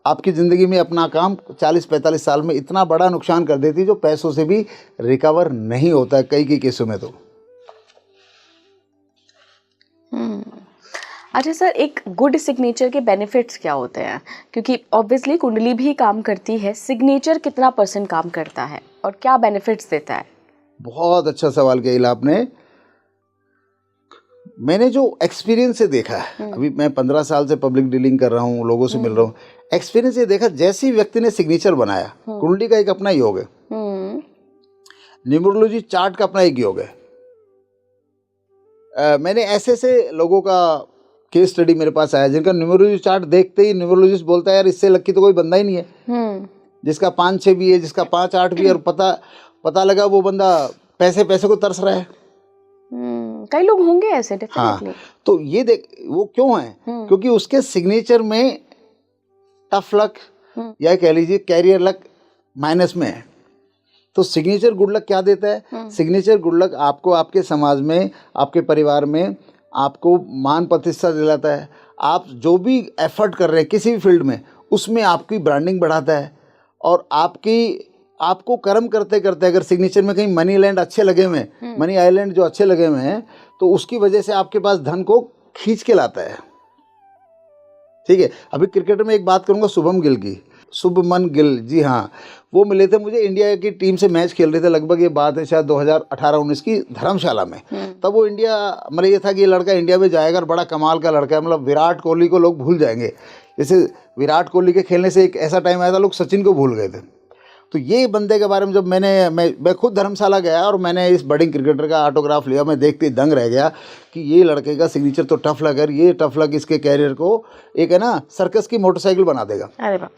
Speaker 1: आपकी ज़िंदगी में अपना काम 40-45 साल में इतना बड़ा नुकसान कर देती है, जो पैसों से भी रिकवर नहीं होता है कई केसों में। तो
Speaker 2: अच्छा सर, एक गुड सिग्नेचर के बेनिफिट्स क्या होते हैं? क्योंकि ऑब्वियसली कुंडली भी काम करती है, सिग्नेचर कितना % काम करता है और क्या बेनिफिट्स देता है?
Speaker 1: बहुत अच्छा सवाल किया आपने। मैंने जो एक्सपीरियंस से देखा है, अभी मैं 15 साल से पब्लिक डीलिंग कर रहा हूँ, लोगों से मिल रहा हूँ, एक्सपीरियंस ये देखा, जैसे ही व्यक्ति ने सिग्नेचर बनाया, कुंडली का एक अपना योग है, न्यूमरोलॉजी चार्ट का अपना एक योग है। मैंने ऐसे लोगों का केस स्टडी मेरे पास आया जिनका न्यूमरोलॉजी चार्ट देखते ही न्यूमरोलॉजिस्ट बोलता है यार इससे लकी तो कोई बंदा ही नहीं है। जिसका 5-6 भी है, जिसका 5-8 भी है, और पता लगा वो बंदा पैसे को तरस रहा है।
Speaker 2: कई लोग होंगे ऐसे
Speaker 1: हाँ, तो ये देख वो क्यों है, क्योंकि उसके सिग्नेचर में टफ लक या कह लीजिए कैरियर लक माइनस में है। तो सिग्नेचर गुड लक क्या देता है? सिग्नेचर गुड लक आपको आपके समाज में, आपके परिवार में आपको मान प्रतिष्ठा दिलाता है। आप जो भी एफर्ट कर रहे हैं किसी भी फील्ड में, उसमें आपकी ब्रांडिंग बढ़ाता है। और आपको कर्म करते करते अगर सिग्नेचर में कहीं मनी लैंड अच्छे लगे हुए हैं, मनी आइलैंड जो अच्छे लगे हुए हैं, तो उसकी वजह से आपके पास धन को खींच के लाता है। ठीक है, अभी क्रिकेट में एक बात करूंगा शुभम गिल की, शुभमन गिल, जी हाँ, वो मिले थे मुझे, इंडिया की टीम से मैच खेल रहे थे, लगभग ये बात है शायद 2018-19 की, धर्मशाला में। तब वो इंडिया, मतलब ये था कि ये लड़का इंडिया में जाएगा और बड़ा कमाल का लड़का है, मतलब विराट कोहली को लोग भूल जाएंगे। जैसे विराट कोहली के खेलने से एक ऐसा टाइम आया था लोग सचिन को भूल गए थे। तो ये बंदे के बारे में जब मैं खुद धर्मशाला गया और मैंने इस बडिंग क्रिकेटर का ऑटोग्राफ लिया, मैं देखते ही दंग रह गया कि ये लड़के का सिग्नेचर तो टफ लक है। ये टफ लक इसके कैरियर को एक है ना सर्कस की मोटरसाइकिल बना देगा।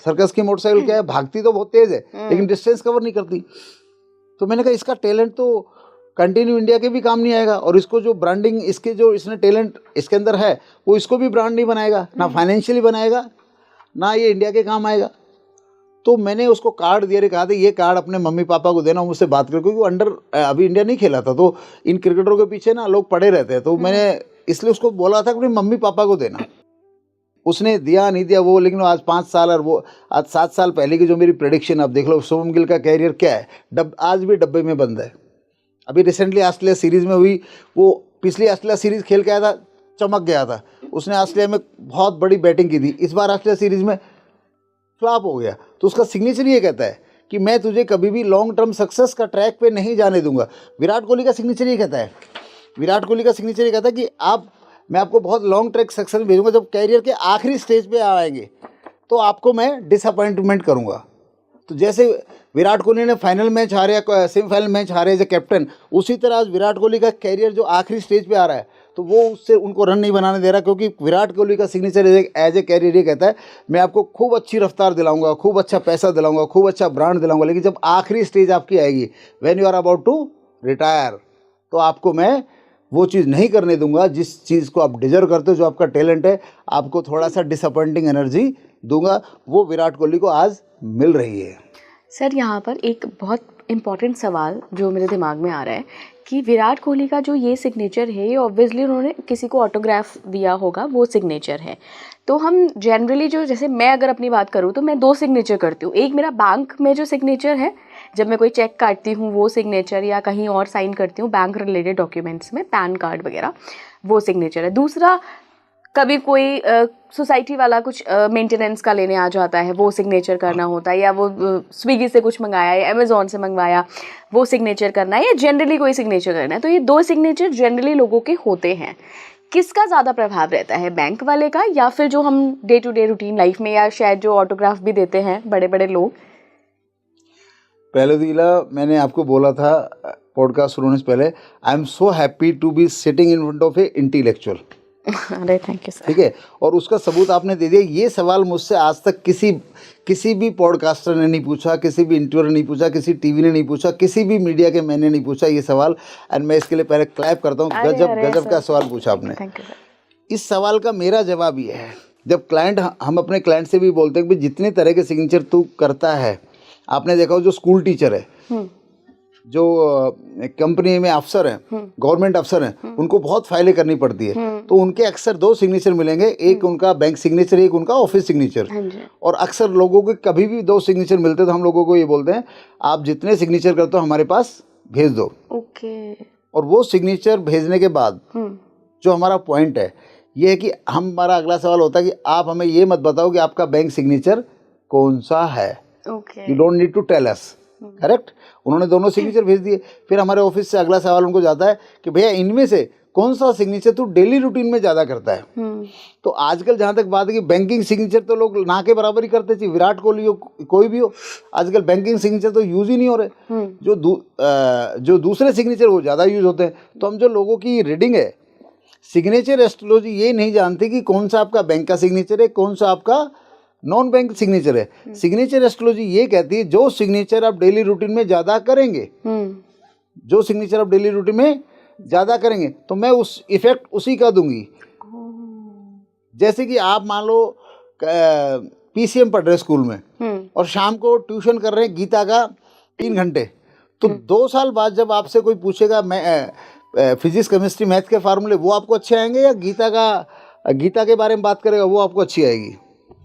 Speaker 1: सर्कस की मोटरसाइकिल क्या है, भागती तो बहुत तेज है लेकिन डिस्टेंस कवर नहीं करती। तो मैंने कहा इसका टैलेंट तो कंटिन्यू इंडिया के भी काम नहीं आएगा, और इसको जो ब्रांडिंग इसके जो इसने टैलेंट इसके अंदर है वो इसको भी ब्रांड नहीं बनाएगा, ना फाइनेंशियली बनाएगा, ना ये इंडिया के काम आएगा। तो मैंने उसको कार्ड दिया, कहा था ये कार्ड अपने मम्मी पापा को देना, मुझसे बात कर, क्योंकि वो अभी इंडिया नहीं खेला था, तो इन क्रिकेटरों के पीछे ना लोग पड़े रहते हैं। तो मैंने इसलिए उसको बोला था कि अपने मम्मी पापा को देना। उसने दिया नहीं दिया वो, लेकिन आज 5 साल और वो आज 7 साल पहले की जो मेरी प्रेडिक्शन, अब देख लो शुभम गिल का कैरियर क्या है, आज भी डब्बे में बंद है। अभी रिसेंटली ऑस्ट्रेलिया सीरीज़ में हुई, वो पिछली ऑस्ट्रेलिया सीरीज़ खेल के आया था, चमक गया था, उसने ऑस्ट्रेलिया में बहुत बड़ी बैटिंग की थी, इस बार ऑस्ट्रेलिया सीरीज़ में फ्लॉप हो गया। तो उसका सिग्नेचर ये कहता है कि मैं तुझे कभी भी लॉन्ग टर्म सक्सेस का ट्रैक पे नहीं जाने दूंगा। विराट कोहली का सिग्नेचर ये कहता है, विराट कोहली का सिग्नेचर ये कहता है कि मैं आपको बहुत लॉन्ग ट्रैक सक्सेस भेजूंगा, जब कैरियर के आखिरी स्टेज पे आएंगे तो आपको मैं डिसअपॉइंटमेंट करूंगा। तो जैसे विराट कोहली ने फाइनल मैच हारे, सेमीफाइनल मैच हारे एज ए कैप्टन, उसी तरह आज विराट कोहली का कैरियर जो आखिरी स्टेज पे आ रहा है, तो वो उससे उनको रन नहीं बनाने दे रहा, क्योंकि विराट कोहली का सिग्नेचर एज ए कैरियर ये कहता है मैं आपको खूब अच्छी रफ्तार दिलाऊंगा, खूब अच्छा पैसा दिलाऊंगा, खूब अच्छा ब्रांड दिलाऊंगा, लेकिन जब आखिरी स्टेज आपकी आएगी, when you are about to retire, तो आपको मैं वो चीज़ नहीं करने दूंगा जिस चीज़ को आप डिजर्व करते हो, जो आपका टैलेंट है, आपको थोड़ा सा डिसअपॉइंटिंग एनर्जी दूंगा। वो विराट कोहली को आज मिल रही है।
Speaker 2: सर, यहाँ पर एक बहुत इम्पॉर्टेंट सवाल जो मेरे दिमाग में आ रहा है कि विराट कोहली का जो ये सिग्नेचर है, ये ऑब्वियसली उन्होंने किसी को ऑटोग्राफ दिया होगा, वो सिग्नेचर है। तो हम जनरली जो, जैसे मैं अगर अपनी बात करूँ तो मैं 2 सिग्नेचर करती हूँ। एक मेरा बैंक में जो सिग्नेचर है, जब मैं कोई चेक काटती हूँ वो सिग्नेचर, या कहीं और साइन करती हूँ बैंक रिलेटेड डॉक्यूमेंट्स में, पैन कार्ड वगैरह, वो सिग्नेचर है। दूसरा, कभी कोई सोसाइटी वाला कुछ मेंटेनेंस का लेने आ जाता है, वो सिग्नेचर करना होता है, या वो स्विगी से कुछ मंगाया या अमेज़ॉन से मंगवाया, वो सिग्नेचर करना है, या जनरली कोई सिग्नेचर करना है। तो ये 2 सिग्नेचर जनरली लोगों के होते हैं। किसका ज़्यादा प्रभाव रहता है, बैंक वाले का या फिर जो हम day to day routine life में, या शायद जो ऑटोग्राफ भी देते हैं बड़े बड़े लोग?
Speaker 1: पहले दिला मैंने आपको बोला था पॉडकास्ट शुरू होने से पहले, I am so happy to be sitting in front of a intellectual.
Speaker 2: अरे थैंक यू सर।
Speaker 1: ठीक है, और उसका सबूत आपने दे दिया। ये सवाल मुझसे आज तक किसी भी पॉडकास्टर ने नहीं पूछा, किसी भी इंटरव्यूअर ने नहीं पूछा, किसी टीवी ने नहीं पूछा, किसी भी मीडिया के मैंने नहीं पूछा ये सवाल। एंड मैं इसके लिए पहले क्लैप करता हूँ, गजब का सवाल पूछा आपने।
Speaker 2: Thank you sir.
Speaker 1: इस सवाल का मेरा जवाब ये है, जब क्लाइंट, हम अपने क्लाइंट से भी बोलते हैं कि जितने तरह के सिग्नेचर तू करता है, आपने देखा हो जो स्कूल टीचर है, जो कंपनी में अफसर हैं, गवर्नमेंट अफसर हैं, उनको बहुत फाइलें करनी पड़ती है, तो उनके अक्सर 2 सिग्नेचर मिलेंगे, एक उनका बैंक सिग्नेचर, एक उनका ऑफिस सिग्नेचर। और अक्सर लोगों के कभी भी 2 सिग्नेचर मिलते तो हम लोगों को ये बोलते हैं आप जितने सिग्नेचर करते हो हमारे पास भेज दो।
Speaker 2: ओके।
Speaker 1: और वो सिग्नेचर भेजने के बाद जो हमारा पॉइंट है ये है कि हमारा अगला सवाल होता है कि आप हमें ये मत बताओ कि आपका बैंक सिग्नेचर कौन सा है। You don't need to tell us. Correct. उन्होंने दोनों सिग्नेचर भेज दिए। फिर हमारे ऑफिस से अगला सवाल उनको जाता है कि भैया इनमें से कौन सा सिग्नेचर तू डेली रूटीन में ज़्यादा करता है। तो आजकल जहाँ तक बात है कि बैंकिंग सिग्नेचर तो लोग ना के बराबर ही करते थे, विराट कोहली हो कोई भी हो, आजकल बैंकिंग सिग्नेचर तो यूज़ ही नहीं हो रहे। जो दूसरे सिग्नेचर वो ज़्यादा यूज़ होते हैं। तो हम जो लोगों की रीडिंग है सिग्नेचर एस्ट्रोलॉजी ये नहीं जानती कि कौन सा आपका बैंक का सिग्नेचर है, कौन सा आपका नॉन बैंक सिग्नेचर है। सिग्नेचर एस्ट्रोलॉजी ये कहती है जो सिग्नेचर आप डेली रूटीन में ज़्यादा करेंगे, जो सिग्नेचर आप डेली रूटीन में ज़्यादा करेंगे तो मैं उस इफेक्ट उसी का दूंगी। जैसे कि आप मान लो पीसीएम पढ़ रहे स्कूल में और शाम को ट्यूशन कर रहे हैं गीता का 3 घंटे, तो 2 साल बाद जब आपसे कोई पूछेगा मैं फिजिक्स केमिस्ट्री मैथ के फार्मूले, वो आपको अच्छे आएंगे या गीता के बारे में बात करेगा वो आपको अच्छी आएगी?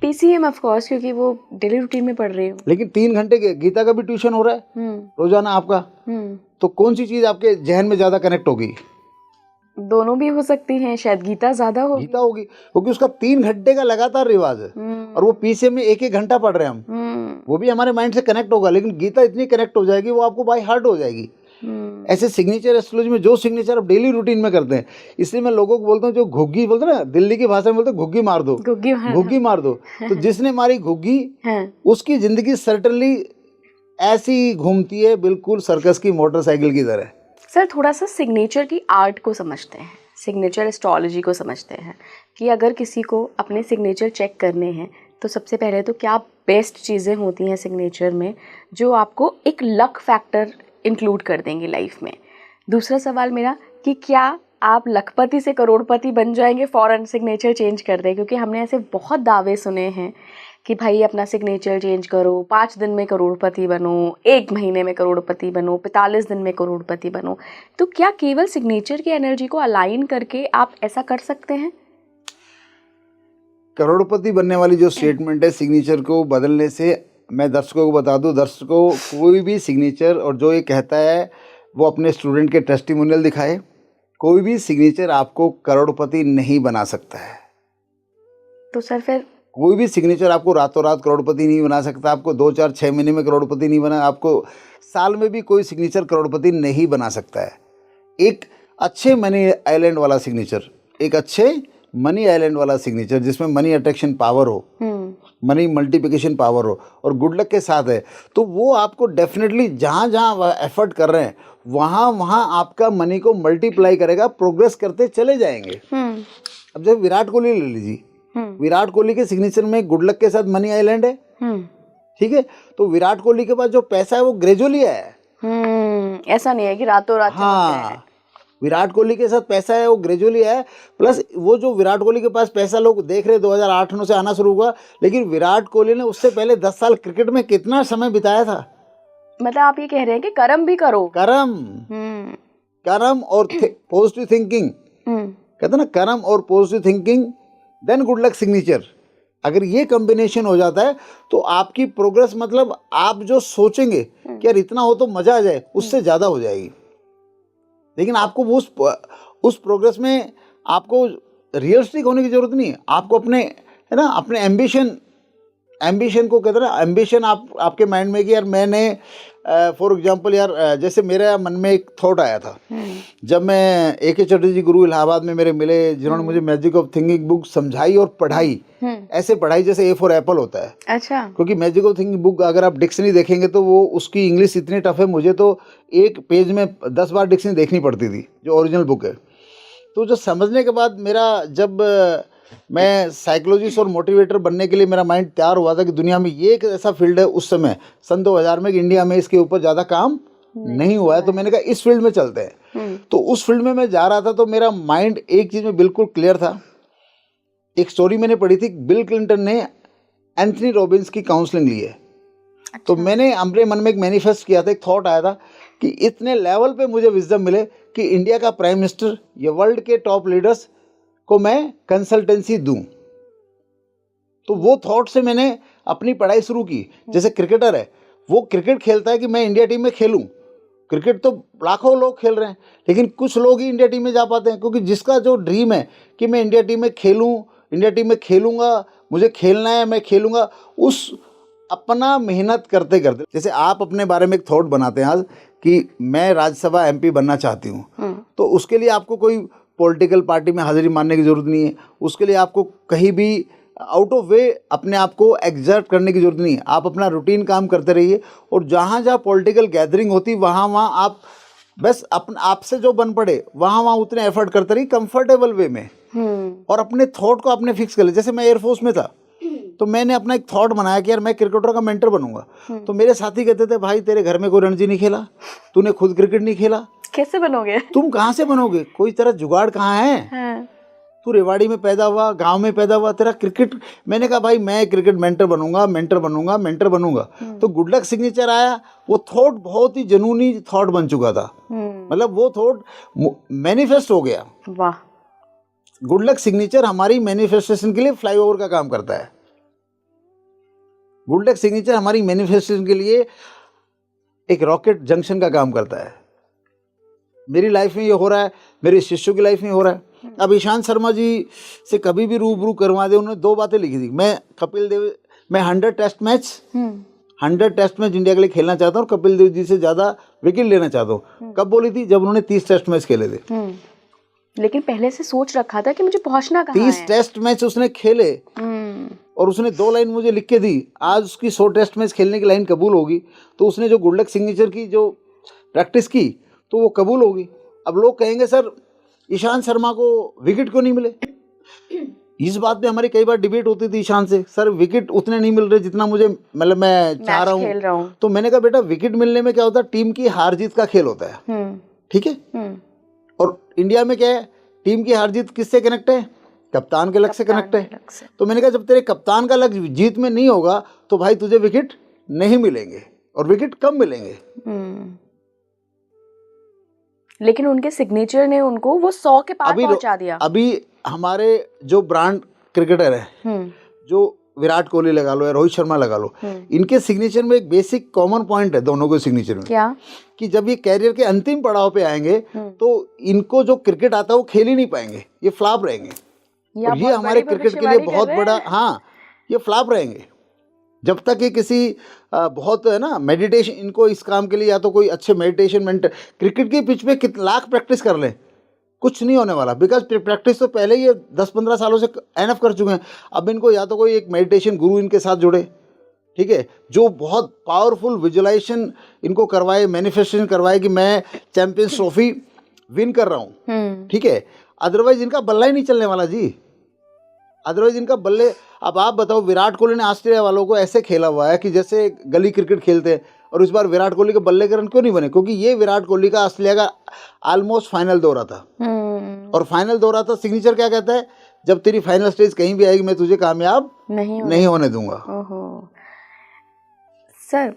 Speaker 2: पीसीएम ऑफ कोर्स, क्योंकि वो डेली रूटीन में पढ़ रही हूँ।
Speaker 1: लेकिन 3 घंटे के गीता का भी ट्यूशन हो रहा है रोजाना आपका, तो कौन सी चीज़ आपके जहन में ज़्यादा कनेक्ट होगी?
Speaker 2: दोनों भी हो सकती हैं, शायद गीता ज़्यादा होगी।
Speaker 1: गीता होगी क्योंकि उसका 3 घंटे का लगातार रिवाज है और वो पीसीएम में 1-1 घंटा पढ़ रहे हैं हम, वो भी हमारे माइंड से कनेक्ट होगा, लेकिन गीता इतनी कनेक्ट हो जाएगी वो आपको बाय हार्ट हो जाएगी। ऐसे सिग्नेचर एस्ट्रोलॉजी में जो सिग्नेचर आप डेली रूटीन में करते हैं, इसलिए मैं लोगों को बोलता हूँ जो घुग्गी बोलते हैं ना, दिल्ली की भाषा में बोलते हैं घुग्गी मार दो, घुग्गी मार दो। तो जिसने मारी घुग्गी उसकी जिंदगी सर्टनली ऐसी घूमती है, बिल्कुल सर्कस की मोटरसाइकिल की तरह।
Speaker 2: सर थोड़ा सा सिग्नेचर की आर्ट को समझते हैं, सिग्नेचर एस्ट्रोलॉजी को समझते हैं कि अगर किसी को अपने सिग्नेचर चेक करने हैं तो सबसे पहले तो क्या बेस्ट चीज़ें होती हैं सिग्नेचर में जो आपको एक लक फैक्टर इंक्लूड कर देंगे लाइफ में। दूसरा सवाल मेरा कि क्या आप लखपति से करोड़पति बन जाएंगे फ़ौरन सिग्नेचर चेंज कर दें? क्योंकि हमने ऐसे बहुत दावे सुने हैं कि भाई अपना सिग्नेचर चेंज करो, 5 दिन में करोड़पति बनो, 1 महीने में करोड़पति बनो, 45 दिन में करोड़पति बनो। तो क्या केवल सिग्नेचर की एनर्जी को अलाइन करके आप ऐसा कर सकते हैं?
Speaker 1: करोड़पति बनने वाली जो स्टेटमेंट है सिग्नेचर को बदलने से, मैं दर्शकों को बता दूं, दर्शकों कोई भी सिग्नेचर और जो ये कहता है वो अपने स्टूडेंट के टेस्टिमोनियल दिखाए, कोई भी सिग्नेचर आपको करोड़पति नहीं बना सकता है।
Speaker 2: तो सर फिर
Speaker 1: कोई भी सिग्नेचर आपको रातों रात करोड़पति नहीं बना सकता, आपको 2, 4, 6 महीने में करोड़पति नहीं बना, आपको साल में भी कोई सिग्नेचर करोड़पति नहीं बना सकता है। एक अच्छे मनी आइलैंड वाला सिग्नेचर, एक अच्छे मनी आइलैंड वाला सिग्नेचर जिसमें मनी अट्रैक्शन पावर हो, मनी मल्टीप्लिकेशन पावर हो और गुड लक के साथ है, तो वो आपको डेफिनेटली जहाँ जहाँ एफर्ट कर रहे हैं वहाँ वहाँ आपका मनी को मल्टीप्लाई करेगा, प्रोग्रेस करते चले जाएंगे। अब जब विराट कोहली ले लीजिए, विराट कोहली के सिग्नेचर में गुड लक के साथ मनी आइलैंड है, ठीक है, तो विराट कोहली के पास जो पैसा है वो ग्रेजुअली आया है,
Speaker 2: ऐसा नहीं है कि रातों रात।
Speaker 1: हाँ, विराट कोहली के साथ पैसा है वो ग्रेजुअली है। प्लस वो जो विराट कोहली के पास पैसा लोग देख रहे 2008-9 से आना शुरू हुआ, लेकिन विराट कोहली ने उससे पहले 10 साल क्रिकेट में कितना समय बिताया था।
Speaker 2: मतलब आप ये कह रहे हैं कि कर्म भी करो,
Speaker 1: कर्म और पॉजिटिव थिंकिंग, कहते ना कर्म और positive thinking then good luck signature. अगर ये कॉम्बिनेशन हो जाता है तो आपकी प्रोग्रेस, मतलब आप जो सोचेंगे कि यार इतना हो तो मजा आ जाए, उससे ज़्यादा हो जाएगी। लेकिन आपको उस प्रोग्रेस में आपको रियलिस्टिक होने की ज़रूरत नहीं है, आपको अपने, है ना, अपने एम्बिशन को, कहते हैं ना, एम्बिशन आपके माइंड में कि यार मैंने फॉर एग्जांपल यार जैसे मेरे मन में एक थॉट आया था जब मैं A.K. चटर्जी गुरु इलाहाबाद में मेरे मिले, जिन्होंने मुझे मैजिक ऑफ थिंकिंग बुक समझाई और पढ़ाई, ऐसे पढ़ाई जैसे A फॉर एप्पल होता है।
Speaker 2: अच्छा।
Speaker 1: क्योंकि मैजिक ऑफ थिंकिंग बुक अगर आप डिक्शनरी देखेंगे तो वो उसकी इंग्लिश इतनी टफ है, मुझे तो एक पेज में 10 बार डिक्शनरी देखनी पड़ती थी जो ओरिजिनल बुक है। तो जो समझने के बाद मेरा, जब मैं साइकोलॉजिस्ट और मोटिवेटर बनने के लिए मेरा माइंड तैयार हुआ था कि दुनिया में ये एक ऐसा फील्ड है, उस समय सन 2000 में, कि इंडिया में इसके ऊपर ज़्यादा काम नहीं हुआ है, तो मैंने कहा इस फील्ड में चलते हैं। तो उस फील्ड में मैं जा रहा था तो मेरा माइंड एक चीज़ में बिल्कुल क्लियर था। एक स्टोरी मैंने पढ़ी थी, बिल क्लिंटन ने एंथनी रॉबिन्स की काउंसलिंग ली है। तो मैंने अपने मन में एक मैनिफेस्ट किया था, एक थॉट आया था कि इतने लेवल पे मुझे विजडम मिले कि इंडिया का प्राइम मिनिस्टर या वर्ल्ड के टॉप लीडर्स को मैं कंसल्टेंसी दूं। तो वो थॉट से मैंने अपनी पढ़ाई शुरू की। जैसे क्रिकेटर है, वो क्रिकेट खेलता है कि मैं इंडिया टीम में खेलूं। क्रिकेट तो लाखों लोग खेल रहे हैं, लेकिन कुछ लोग ही इंडिया टीम में जा पाते हैं, क्योंकि जिसका जो ड्रीम है कि मैं इंडिया टीम में खेलूं, इंडिया टीम में खेलूंगा, मुझे खेलना है, मैं खेलूंगा, उस अपना मेहनत करते करते, जैसे आप अपने बारे में एक थॉट बनाते हैं आज कि मैं राज्यसभा MP बनना चाहती हूँ, तो उसके लिए आपको कोई पॉलिटिकल पार्टी में हाजिरी मानने की ज़रूरत नहीं है, उसके लिए आपको कहीं भी आउट ऑफ वे अपने आप को एग्जर्ट करने की ज़रूरत नहीं है। आप अपना रूटीन काम करते रहिए और जहाँ जहाँ पॉलिटिकल गैदरिंग होती वहाँ आप बस अपन आपसे जो बन पड़े वहाँ उतने एफर्ट करते रही कंफर्टेबल वे में, और अपने थॉट को आपने फिक्स कर लिया। जैसे मैं एयरफोर्स में था तो मैंने अपना एक थॉट बनाया कि यार मैं क्रिकेटर का मेंटर बनूंगा। तो मेरे साथी कहते थे भाई तेरे घर में कोई रणजी नहीं खेला, तूने खुद क्रिकेट नहीं खेला,
Speaker 2: कैसे बनोगे,
Speaker 1: तुम कहाँ से बनोगे, कोई तेरा जुगाड़ कहाँ है,
Speaker 2: हाँ।
Speaker 1: तू रेवाड़ी में पैदा हुआ, गांव में पैदा हुआ, तेरा क्रिकेट। मैंने कहा भाई मैं क्रिकेट मेंटर बनूंगा, मेंटर बनूंगा, मेंटर बनूंगा। तो गुड लक सिग्नेचर आया, वो थॉट बहुत ही जनूनी थॉट बन चुका था, मतलब वो थॉट मैनिफेस्ट हो गया।
Speaker 2: वाह।
Speaker 1: गुड लक सिग्नेचर हमारी मैनिफेस्टेशन के लिए फ्लाईओवर का काम करता है। गुड लक सिग्नेचर हमारी मैनिफेस्टेशन के लिए एक रॉकेट जंक्शन का काम करता है। मेरी लाइफ में ये हो रहा है, मेरे शिष्यों की लाइफ में हो रहा है। अब ईशांत शर्मा जी से कभी भी रूबरू करवा दे, उन्होंने 2 बातें लिखी थी। मैं कपिल देव, मैं 100 टेस्ट मैच इंडिया के लिए खेलना चाहता हूँ और कपिल देव जी से ज़्यादा विकेट लेना चाहता हूँ। कब बोली थी? जब उन्होंने 30 टेस्ट मैच खेले थे।
Speaker 2: लेकिन पहले से सोच रखा था कि मुझे पहुंचना कहाँ है।
Speaker 1: 30 टेस्ट मैच उसने खेले और उसने 2 लाइन मुझे लिख के दी। आज उसकी 100 टेस्ट मैच खेलने की लाइन कबूल होगी, तो उसने जो गुड लक सिग्नेचर की जो प्रैक्टिस की तो वो कबूल होगी। अब लोग कहेंगे सर ईशांत शर्मा को विकेट क्यों नहीं मिले? इस बात पे हमारी कई बार डिबेट होती थी ईशांत से, सर विकेट उतने नहीं मिल रहे जितना मुझे, मतलब मैं चाह रहा हूँ। तो मैंने कहा बेटा विकेट मिलने में क्या होता है, टीम की हार जीत का खेल होता है, ठीक है। और इंडिया में क्या है, टीम की हार जीत किससे कनेक्ट है? कप्तान के लक से कनेक्ट है। तो मैंने कहा जब तेरे कप्तान का लक जीत में नहीं होगा तो भाई तुझे विकेट नहीं मिलेंगे और विकेट कम मिलेंगे।
Speaker 2: लेकिन उनके सिग्नेचर ने उनको वो 100 के पार पहुंचा दिया।
Speaker 1: अभी हमारे जो ब्रांड क्रिकेटर है, जो विराट कोहली लगा लो या रोहित शर्मा लगा लो, इनके सिग्नेचर में एक बेसिक कॉमन पॉइंट है दोनों के सिग्नेचर में। क्या? कि जब ये कैरियर के अंतिम पड़ाव पे आएंगे तो इनको जो क्रिकेट आता है वो खेल ही नहीं पाएंगे, ये फ्लॉप रहेंगे। और ये हमारे क्रिकेट के लिए बहुत बड़ा, हाँ ये फ्लॉप रहेंगे। जब तक ये किसी बहुत है ना मेडिटेशन, इनको इस काम के लिए या तो कोई अच्छे मेडिटेशन क्रिकेट की पिच पे कितने लाख प्रैक्टिस कर लें, कुछ नहीं होने वाला। बिकॉज प्रैक्टिस तो पहले ही 10-15 सालों से एनफ कर चुके हैं। अब इनको या तो कोई एक मेडिटेशन गुरु इनके साथ जुड़े, ठीक है, जो बहुत पावरफुल विजुअलाइजेशन इनको करवाए, मैनिफेस्टेशन करवाए कि मैं चैंपियंस ट्रॉफी विन कर रहा हूँ, ठीक है। अदरवाइज इनका बल्ला ही नहीं चलने वाला जी, अदरवाइज इनका बल्ले। अब आप बताओ, विराट कोहली ने ऑस्ट्रेलिया वालों को ऐसे खेला हुआ है कि जैसे गली क्रिकेट खेलते हैं, और इस बार विराट कोहली के बल्ले के रन क्यों नहीं बने? क्योंकि ये विराट कोहली का ऑस्ट्रेलिया का ऑलमोस्ट फाइनल दौरा था। और फाइनल दौरा था, सिग्नेचर क्या कहता है, जब तेरी फाइनल स्टेज कहीं भी आएगी मैं तुझे कामयाब नहीं होने दूंगा।
Speaker 2: सर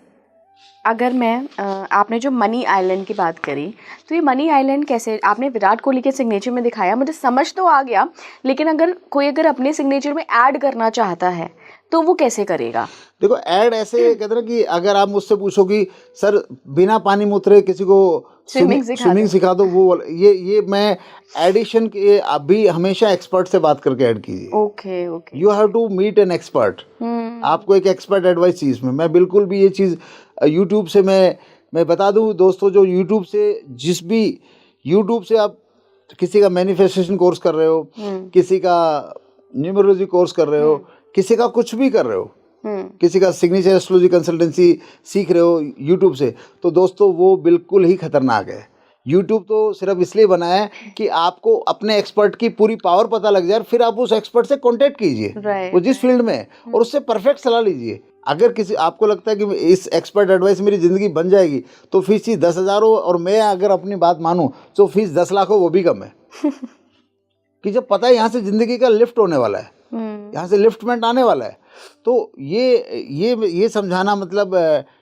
Speaker 2: अगर मैं आपने जो मनी आइलैंड की बात करी, तो ये मनी आइलैंड कैसे आपने विराट कोहली के सिग्नेचर में दिखाया, मुझे समझ तो आ गया, लेकिन अगर कोई अपने सिग्नेचर में ऐड करना चाहता है तो वो कैसे करेगा?
Speaker 1: देखो ऐड ऐसे कहते हैं कि अगर आप मुझसे पूछो कि सर बिना पानी में उतरे किसी को स्विमिंग सिखा दो, वो ये मैं एडिशन के अभी हमेशा एक्सपर्ट से बात करके ऐड कीजिए।
Speaker 2: Okay okay,
Speaker 1: you have to meet an expert. आपको एक एक्सपर्ट एडवाइस चाहिए इसमें। मैं बिल्कुल भी ये चीज़ यूट्यूब से मैं बता दूं दोस्तों, जो यूट्यूब से जिस भी यूट्यूब से आप किसी का मैनिफेस्टेशन कोर्स कर रहे हो, किसी का न्यूमरोलॉजी कोर्स कर रहे हो, किसी का कुछ भी कर रहे हो, किसी का सिग्नेचर एस्ट्रोलॉजी कंसल्टेंसी सीख रहे हो यूट्यूब से, तो दोस्तों वो बिल्कुल ही खतरनाक है। यूट्यूब तो सिर्फ इसलिए बना है कि आपको अपने एक्सपर्ट की पूरी पावर पता लग जाए, फिर आप उस एक्सपर्ट से कांटेक्ट कीजिए, वो जिस फील्ड में है, और उससे परफेक्ट सलाह लीजिए। अगर किसी आपको लगता है कि इस एक्सपर्ट एडवाइस मेरी ज़िंदगी बन जाएगी, तो फीस 10,000 हो, और मैं अगर अपनी बात मानूं तो फीस 10 लाख हो, वो भी कम है। कि जब पता है यहाँ से ज़िंदगी का लिफ्ट होने वाला है, यहाँ से लिफ्टमेंट आने वाला है, तो ये समझाना मतलब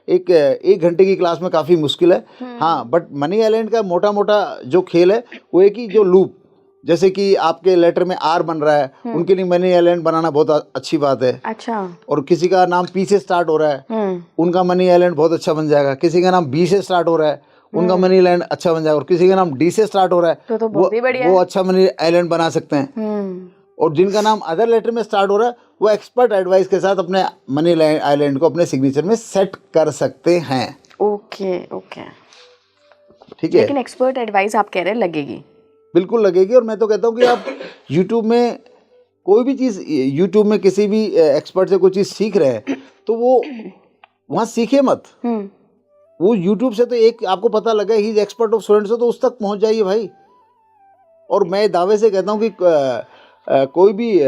Speaker 1: एक घंटे की क्लास में काफ़ी मुश्किल है। हाँ, बट मनी आइलैंड का मोटा मोटा जो खेल है वो एक ही, जो लूप, जैसे कि आपके लेटर में आर बन रहा है, उनके लिए मनी आइलैंड बनाना बहुत अच्छी बात है। अच्छा। और किसी का नाम पी से स्टार्ट हो रहा है, उनका मनी आइलैंड बहुत अच्छा बन जाएगा। किसी का नाम बी से स्टार्ट हो रहा है, उनका मनी आइलैंड अच्छा बन जाएगा। और किसी का नाम डी से स्टार्ट हो रहा है,
Speaker 2: तो वो
Speaker 1: अच्छा मनी आइलैंड बना सकते हैं। और जिनका नाम अदर लेटर में स्टार्ट हो रहा है, वो एक्सपर्ट एडवाइस के साथ अपने मनी आइलैंड को अपने सिग्नेचर में सेट कर सकते हैं।
Speaker 2: ओके ओके,
Speaker 1: ठीक है।
Speaker 2: लेकिन एक्सपर्ट एडवाइस आप कह रहे हैं लगेगी?
Speaker 1: बिल्कुल लगेगी। और मैं तो कहता हूँ कि आप यूट्यूब में कोई भी चीज़, यूट्यूब में किसी भी एक्सपर्ट से कोई चीज़ सीख रहे हैं तो वो वहाँ सीखे मत, वो यूट्यूब से तो एक आपको पता लगा he is expert of students हो तो उस तक पहुंच जाइए भाई। और मैं दावे से कहता हूँ कि कोई भी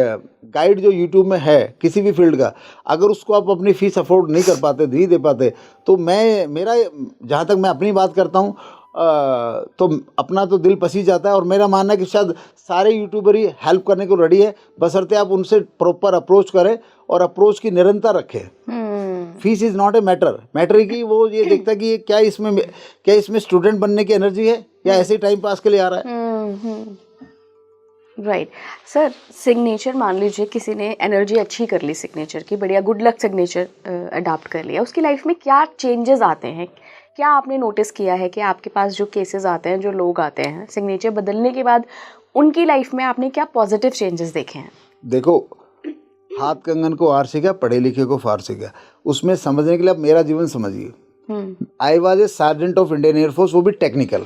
Speaker 1: गाइड जो यूट्यूब में है किसी भी फील्ड का, अगर उसको आप अपनी फीस अफोर्ड नहीं कर पाते, नहीं दे पाते, तो मेरा जहाँ तक मैं अपनी बात करता हूँ तो अपना तो दिल पसी जाता है। और मेरा मानना है कि शायद सारे यूट्यूबर ही हेल्प करने को रेडी है, बशर्ते आप उनसे प्रॉपर अप्रोच करें और अप्रोच की निरंतर रखें। Fees is not a matter की वो ये देखता है कि क्या इसमें स्टूडेंट बनने की एनर्जी है या ऐसे ही टाइम पास के लिए आ रहा है।
Speaker 2: राइट सर, सिग्नेचर मान लीजिए किसी ने एनर्जी अच्छी कर ली सिग्नेचर की, बढ़िया गुड लक सिग्नेचर अडॉप्ट कर लिया, उसकी लाइफ में क्या चेंजेस आते हैं? क्या आपने नोटिस किया है कि आपके पास जो केसेस आते हैं, जो लोग आते हैं सिग्नेचर बदलने के बाद, उनकी लाइफ में आपने क्या पॉजिटिव चेंजेस देखे हैं?
Speaker 1: देखो, हाथ कंगन को आर सीखा, पढ़े लिखे को फार सीखा। उसमें समझने के लिए आप मेरा जीवन समझिए। I was a sergeant of Indian air force, वो भी टेक्निकल।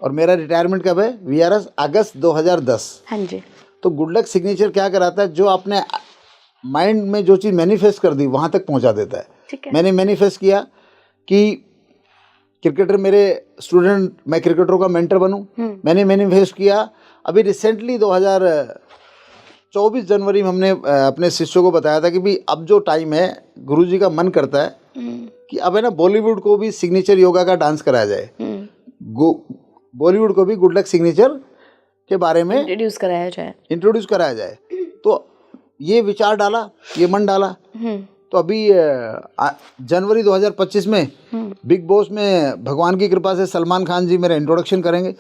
Speaker 1: और मेरा रिटायरमेंट कब है? VRS अगस्त 2010।
Speaker 2: हाँ जी।
Speaker 1: तो गुड लक सिग्नेचर क्या कराता है, जो आपने माइंड में जो चीज़ मैनिफेस्ट कर दी वहाँ तक पहुँचा देता है।
Speaker 2: ठीक है।
Speaker 1: मैंने मैनिफेस्ट किया कि क्रिकेटर मेरे स्टूडेंट, मैं क्रिकेटरों का मेंटर बनूं। मैंने मैनिफेस्ट किया। अभी रिसेंटली 2024 जनवरी में हमने अपने शिष्यों को बताया था कि भाई अब जो टाइम है, गुरुजी का मन करता है कि अब है ना बॉलीवुड को भी सिग्नेचर योगा का डांस कराया जाए। बॉलीवुड को भी गुड लक सिग्नेचर के बारे में इंट्रोड्यूस कराया जाए। तो ये विचार डाला, ये मन डाला। तो अभी जनवरी 2025 में बिग बॉस में भगवान की कृपा से सलमान खान जी मेरा इंट्रोडक्शन करेंगे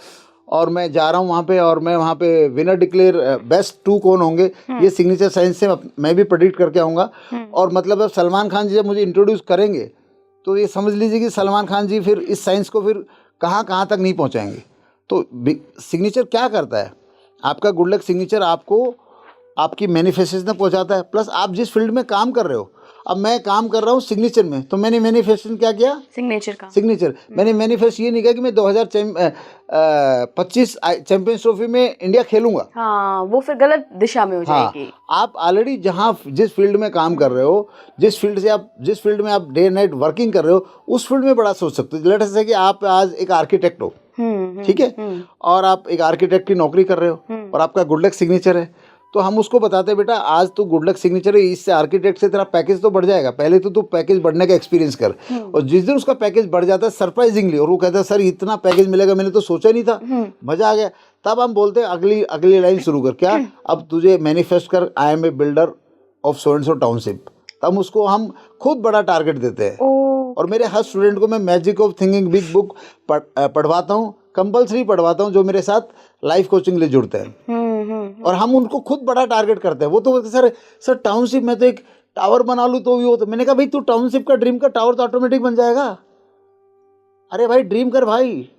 Speaker 1: और मैं जा रहा हूँ वहाँ पे। और मैं वहाँ पे विनर डिक्लेयर बेस्ट 2 कौन होंगे ये सिग्नेचर साइंस से मैं भी प्रेडिक्ट करके आऊँगा। और मतलब अब सलमान खान जी जब मुझे इंट्रोड्यूस करेंगे तो ये समझ लीजिए कि सलमान खान जी फिर इस साइंस को फिर कहाँ तक नहीं पहुँचाएंगे। तो सिग्नेचर क्या करता है, आपका गुड लक सिग्नेचर आपको आपकी मैनिफेस्टेशन तक पहुँचाता है। प्लस आप जिस फील्ड में काम कर रहे हो, अब मैं काम कर रहा हूँ सिग्नेचर में, तो मैंने मैनिफेस्टेशन क्या किया? सिग्नेचर। मैंने मैनिफेस्ट ये नहीं किया कि मैं 2025 चैंपियंस ट्रॉफी में इंडिया खेलूंगा।
Speaker 2: हाँ, वो फिर गलत दिशा में हो जाएगी।
Speaker 1: आप ऑलरेडी जिस फील्ड में काम कर रहे हो, जिस फील्ड में आप डे नाइट वर्किंग कर रहे हो, उस फील्ड में बड़ा सोच सकते हो। लेट अस से कि आप आज एक आर्किटेक्ट हो, ठीक है, और आप एक आर्किटेक्ट की नौकरी कर रहे हो और आपका गुड लक सिग्नेचर है, तो हम उसको बताते हैं बेटा आज तो गुड लक सिग्नेचर है, इससे आर्किटेक्ट से तेरा पैकेज तो बढ़ जाएगा। पहले तो तू पैकेज बढ़ने का एक्सपीरियंस कर। और जिस दिन उसका पैकेज बढ़ जाता है सरप्राइजिंगली, और वो कहता है सर इतना पैकेज मिलेगा, मैंने तो सोचा नहीं था, मजा आ गया, तब हम बोलते हैं अगली लाइन शुरू कर। क्या? अब तुझे मैनिफेस्ट कर, I am a builder of so and so township. तब उसको हम खुद बड़ा टारगेट देते हैं। और मेरे हर स्टूडेंट को मैं magic of thinking big book पढ़वाता हूँ, कंपल्सरी पढ़वाता हूँ, जो मेरे साथ लाइफ कोचिंग लिए जुड़ते हैं। और हम उनको खुद बड़ा टारगेट करते हैं। वो तो बोलते सर टाउनशिप में तो एक टावर बना लूँ तो भी हो। तो मैंने कहा भाई तू टाउनशिप का ड्रीम का टावर तो ऑटोमेटिक बन जाएगा। अरे भाई ड्रीम कर भाई,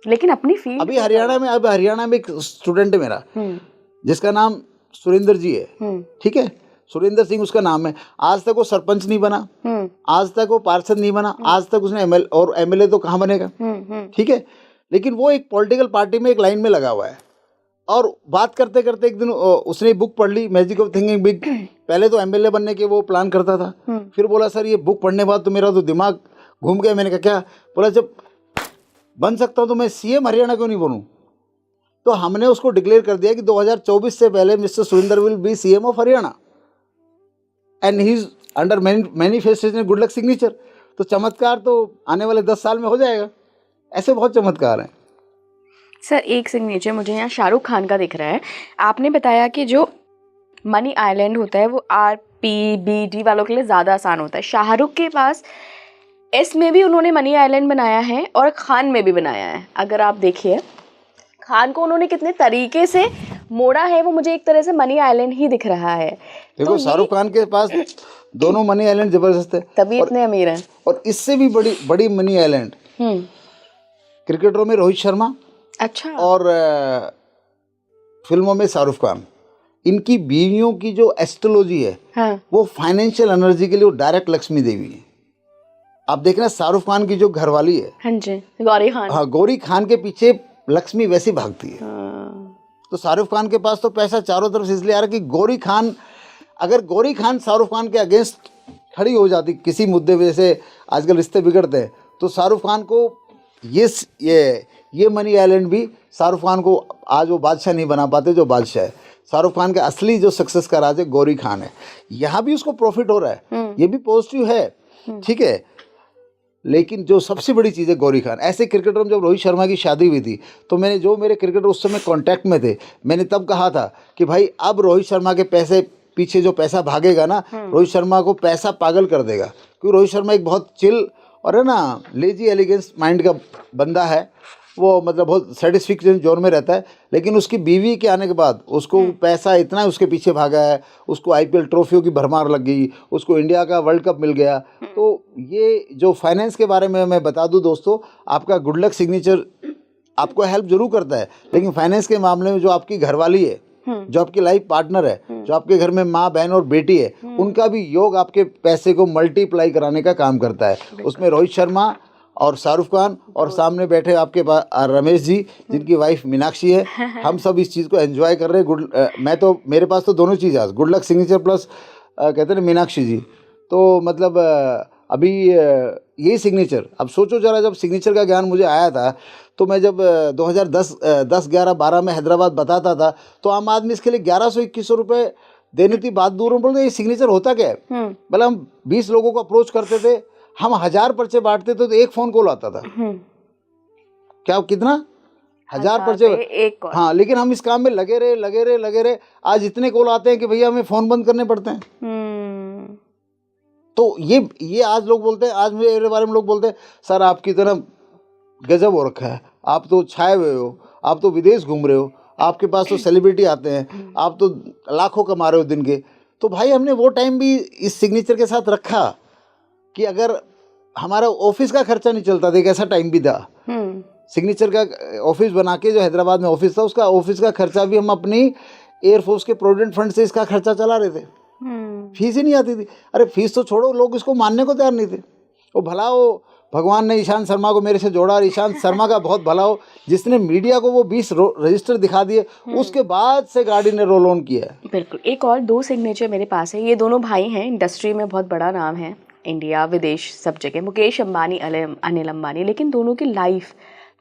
Speaker 2: लेकिन अपनी फील्ड।
Speaker 1: अभी हरियाणा में एक स्टूडेंट है मेरा जिसका नाम सुरेंद्र जी है, ठीक है, सुरेंद्र सिंह उसका नाम है। आज तक वो सरपंच नहीं बना, आज तक वो पार्षद नहीं बना, आज तक उसने MLA तो कहाँ बनेगा, ठीक है। लेकिन वो एक पॉलिटिकल पार्टी में एक लाइन में लगा हुआ है। और बात करते करते एक दिन उसने बुक पढ़ ली, मैजिक ऑफ थिंकिंग बिग। पहले तो MLA बनने के वो प्लान करता था, फिर बोला सर ये बुक पढ़ने के बाद तो मेरा तो दिमाग घूम गया। मैंने कहा क्या? बोला जब बन सकता हूँ तो मैं CM हरियाणा क्यों नहीं बनूँ। तो हमने उसको डिक्लेयर कर दिया कि 2024 से पहले mister Surendra will be CM of Haryana and he is under manifestation good luck signature. तो चमत्कार तो आने वाले 10 साल में हो जाएगा। ऐसे बहुत चमत्कार हैं।
Speaker 2: सर एक सिग्नेचर मुझे यहाँ शाहरुख खान का दिख रहा है। आपने बताया कि जो मनी आइलैंड होता है वो RPBD वालों के लिए ज़्यादा आसान होता है। शाहरुख के पास S में भी उन्होंने मनी आइलैंड बनाया है और खान में भी बनाया है। अगर आप देखिए खान को उन्होंने कितने तरीके से मोड़ा है, वो मुझे एक तरह से मनी आइलैंड ही दिख रहा है।
Speaker 1: देखो तो शाहरुख खान के पास दोनों मनी आइलैंड जबरदस्त है,
Speaker 2: तभी इतने अमीर हैं।
Speaker 1: और इससे भी बड़ी मनी आइलैंड क्रिकेटरों में रोहित शर्मा,
Speaker 2: अच्छा,
Speaker 1: और फिल्मों में शाहरुख खान। इनकी बीवियों की जो एस्ट्रोलॉजी है, हाँ, वो फाइनेंशियल एनर्जी के लिए डायरेक्ट लक्ष्मी देवी है। आप देखना शाहरुख खान की जो घरवाली है,
Speaker 2: हाँ जी, गौरी खान,
Speaker 1: हाँ, गौरी खान के पीछे लक्ष्मी वैसी भागती है। तो शाहरुख खान के पास तो पैसा चारों तरफ से इसलिए आ रहा है कि अगर गौरी खान शाहरुख खान के अगेंस्ट खड़ी हो जाती किसी मुद्दे पे, जैसे आजकल रिश्ते बिगड़ते हैं, तो शाहरुख खान को ये मनी आइलैंड भी शाहरुख खान को आज वो बादशाह नहीं बना पाते जो बादशाह है। शाहरुख खान का असली जो सक्सेस का राज है गौरी खान है। यहाँ भी उसको प्रॉफिट हो रहा है, ये भी पॉजिटिव है, ठीक है। लेकिन जो सबसे बड़ी चीज़ है गौरी खान। ऐसे क्रिकेटर में जब रोहित शर्मा की शादी हुई थी तो मैंने जो मेरे क्रिकेटर उस समय कांटेक्ट में थे, मैंने तब कहा था कि भाई अब रोहित शर्मा के पैसे पीछे जो पैसा भागेगा ना, रोहित शर्मा को पैसा पागल कर देगा। क्योंकि रोहित शर्मा एक बहुत चिल और है ना लेजी एलिगेंस माइंड का बंदा है। वो मतलब बहुत सेटिस्फिकेशन जोन में रहता है। लेकिन उसकी बीवी के आने के बाद उसको पैसा इतना उसके पीछे भागा है, उसको आईपीएल ट्रॉफियों की भरमार लग गई, उसको इंडिया का वर्ल्ड कप मिल गया। तो ये जो फाइनेंस के बारे में मैं बता दूं दोस्तों, आपका गुड लक सिग्नेचर आपको हेल्प जरूर करता है, लेकिन फाइनेंस के मामले में जो आपकी घरवाली है, जो आपकी लाइफ पार्टनर है, जो आपके घर में माँ बहन और बेटी है, उनका भी योग आपके पैसे को मल्टीप्लाई कराने का काम करता है। उसमें रोहित शर्मा और शाहरुख खान और सामने बैठे आपके पास रमेश जी, जिनकी वाइफ मीनाक्षी है, हम सब इस चीज़ को एंजॉय कर रहे हैं। मैं तो मेरे पास तो दोनों चीज़ है, गुड लक सिग्नेचर प्लस कहते हैं मीनाक्षी जी। तो मतलब अभी यही सिग्नेचर, अब सोचो जरा, जब सिग्नेचर का ज्ञान मुझे आया था तो मैं जब 2010 10 11 12 में हैदराबाद बताता था तो आम आदमी इसके लिए 1100-2100 रुपये देनी थी। बात दूर में बोलते ये सिग्नेचर होता क्या है। मतलब हम 20 लोगों को अप्रोच करते थे, हम 1000 पर्चे बांटते थे तो एक फ़ोन कॉल आता था। क्या कितना 1000 पर्चे,
Speaker 2: एक कॉल।
Speaker 1: हाँ, लेकिन हम इस काम में लगे रहे। आज इतने कॉल आते हैं कि भैया हमें फ़ोन बंद करने पड़ते हैं। तो ये आज लोग बोलते हैं, आज मेरे बारे में लोग बोलते हैं सर आपकी तरह गजब हो रखा है, आप तो छाए हुए हो, आप तो विदेश घूम रहे हो, आपके पास तो सेलिब्रिटी आते हैं, आप तो लाखों कमा रहे हो दिन के। तो भाई हमने वो टाइम भी इस सिग्नेचर के साथ रखा कि अगर हमारा ऑफिस का खर्चा नहीं चलता था, एक ऐसा टाइम भी था। सिग्नेचर का ऑफिस बना के जो हैदराबाद में ऑफिस था, उसका ऑफिस का खर्चा भी हम अपनी एयरफोर्स के प्रोविडेंट फंड से इसका खर्चा चला रहे थे। फीस ही नहीं आती थी। अरे फीस तो छोड़ो, लोग इसको मानने को तैयार नहीं थे। वो भला वो भगवान ने ईशांत शर्मा को मेरे से जोड़ा, और ईशांत शर्मा का बहुत भला हो जिसने मीडिया को वो 20 रजिस्टर दिखा दिए, उसके बाद से गाड़ी ने रोल ऑन किया है।
Speaker 2: बिल्कुल। एक और 2 सिग्नेचर मेरे पास है। ये दोनों भाई हैं, इंडस्ट्री में बहुत बड़ा नाम है, इंडिया विदेश सब जगह, मुकेश अंबानी अनिल अंबानी। लेकिन दोनों की लाइफ,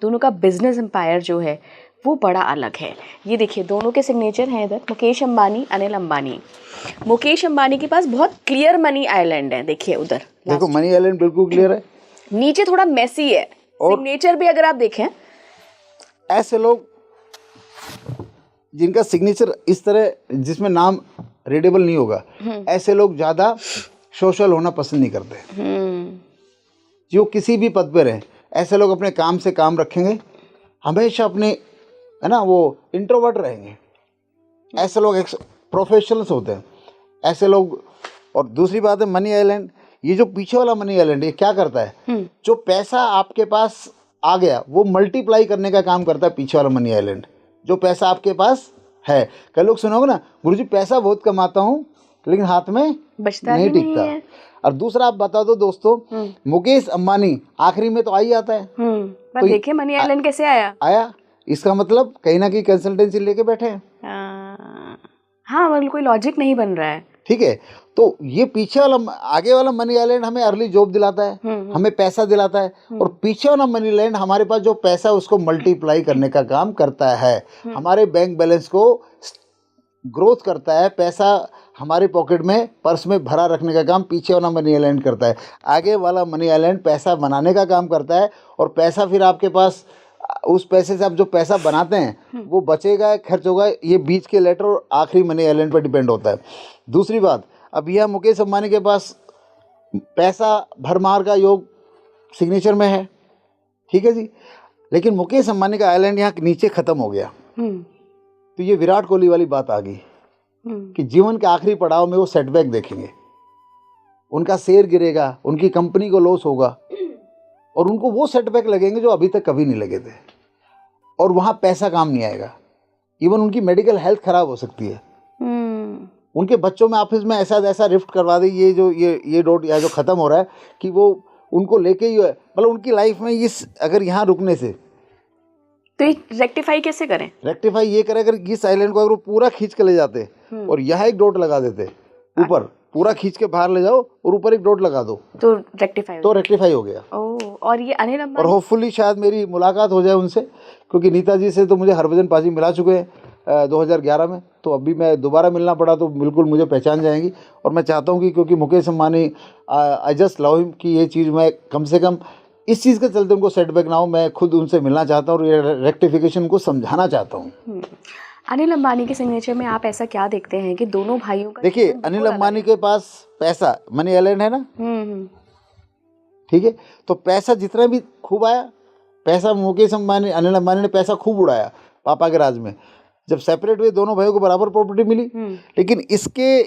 Speaker 2: दोनों का बिजनेस एम्पायर जो है वो बड़ा अलग है। ये देखिए दोनों के सिग्नेचर हैं इधर, मुकेश अंबानी अनिल अंबानी। मुकेश अंबानी के पास बहुत क्लियर मनी आइलैंड है, देखिए उधर,
Speaker 1: देखो मनी आइलैंड बिल्कुल क्लियर है।
Speaker 2: नीचे थोड़ा मेसी है सिग्नेचर भी, अगर आप देखें।
Speaker 1: ऐसे लोग जिनका सिग्नेचर इस तरह जिसमें नाम रीडेबल नहीं होगा, ऐसे लोग ज़्यादा सोशल होना पसंद नहीं करते। जो किसी भी पद पर रहे, ऐसे लोग अपने काम से काम रखेंगे, हमेशा अपने है ना वो इंट्रोवर्ट रहेंगे। ऐसे लोग प्रोफेशनल्स होते हैं ऐसे लोग। और दूसरी बात है मनी आइलैंड, ये जो पीछे वाला मनी आइलैंड ये क्या करता है, जो पैसा आपके पास आ गया वो मल्टीप्लाई करने का काम करता है पीछे वाला मनी आइलैंड। जो पैसा आपके पास है, कई लोग सुनोगे ना, गुरुजी पैसा बहुत कमाता हूँ लेकिन हाथ में
Speaker 2: बचता
Speaker 1: नहीं टिकता। और दूसरा आप बता दो दोस्तों, मुकेश अंबानी आखिरी में तो आ ही आता है।
Speaker 2: तो देखिए मनी आइलैंड कैसे आया,
Speaker 1: इसका मतलब कहीं ना कहीं कंसल्टेंसी लेके बैठे हैं।
Speaker 2: हाँ, मतलब कोई लॉजिक नहीं बन रहा है।
Speaker 1: ठीक है, तो ये पीछे वाला आगे वाला मनी आइलैंड हमें अर्ली जॉब दिलाता है, हमें पैसा दिलाता है, और पीछे वाला मनी आइलैंड हमारे पास जो पैसा है उसको मल्टीप्लाई करने का काम करता है। हमारे बैंक बैलेंस को ग्रोथ करता है, पैसा हमारे पॉकेट में पर्स में भरा रखने का काम पीछे वाला मनी आइलैंड करता है। आगे वाला मनी आइलैंड पैसा बनाने का काम करता है, और पैसा फिर आपके पास, उस पैसे से आप जो पैसा बनाते हैं वो बचेगा, खर्च होगा, ये बीच के लेटर और आखिरी मनी आइलैंड पर डिपेंड होता है। दूसरी बात, अब यह मुकेश अंबानी के पास पैसा भरमार का योग सिग्नेचर में है, ठीक है जी, लेकिन मुकेश अंबानी का आइलैंड यहाँ नीचे ख़त्म हो गया। तो ये विराट कोहली वाली बात आ गई कि जीवन के आखिरी पड़ाव में वो सेटबैक देखेंगे, उनका शेयर गिरेगा, उनकी कंपनी को लॉस होगा, और उनको वो सेटबैक लगेंगे जो अभी तक कभी नहीं लगे थे, और वहाँ पैसा काम नहीं आएगा। इवन उनकी मेडिकल हेल्थ खराब हो सकती है। उनके बच्चों में ऑफिस में ऐसा रिफ्ट करवा दी, ये जो ये डॉट या जो ख़त्म हो रहा है कि वो उनको लेके ही, मतलब उनकी लाइफ में इस अगर यहाँ रुकने से,
Speaker 2: तो ये रेक्टिफाई कैसे करें?
Speaker 1: रेक्टिफाई ये करें, अगर इस आइलैंड को अगर वो पूरा खींच के ले जाते और यहाँ एक डॉट लगा देते, ऊपर पूरा खींच के बाहर ले जाओ और ऊपर एक डॉट लगा दो,
Speaker 2: तो रेक्टिफाई
Speaker 1: हो गया।
Speaker 2: और ये अनिल
Speaker 1: और
Speaker 2: अंबानी,
Speaker 1: होपफुली शायद मेरी मुलाकात हो जाए उनसे, क्योंकि नीता जी से तो मुझे हरभजन पाजी मिला चुके हैं 2011 में, तो अभी मैं दोबारा मिलना पड़ा तो बिल्कुल मुझे पहचान जाएंगी। और मैं चाहता हूँ कि क्योंकि Mukesh Ambani, I just love him, कि ये चीज़ मैं कम से कम इस चीज़ के चलते उनको सेटबैक ना हो, मैं खुद उनसे मिलना चाहता हूँ और ये रेक्टिफिकेशन को समझाना चाहता हूँ।
Speaker 2: अनिल अंबानी के सिग्नेचर में आप ऐसा क्या देखते हैं कि दोनों भाइयों का
Speaker 1: देखिए,
Speaker 2: जीवन
Speaker 1: अनिल
Speaker 2: बिल्कुल
Speaker 1: अंबानी
Speaker 2: अलग है?
Speaker 1: के पास पैसा, मनी आइलैंड है ना, ठीक है, तो पैसा जितना भी खूब आया, पैसा मुकेश अंबानी, अनिल अंबानी ने पैसा खूब उड़ाया पापा के राज में। जब सेपरेट हुए दोनों भाइयों को बराबर प्रॉपर्टी मिली, लेकिन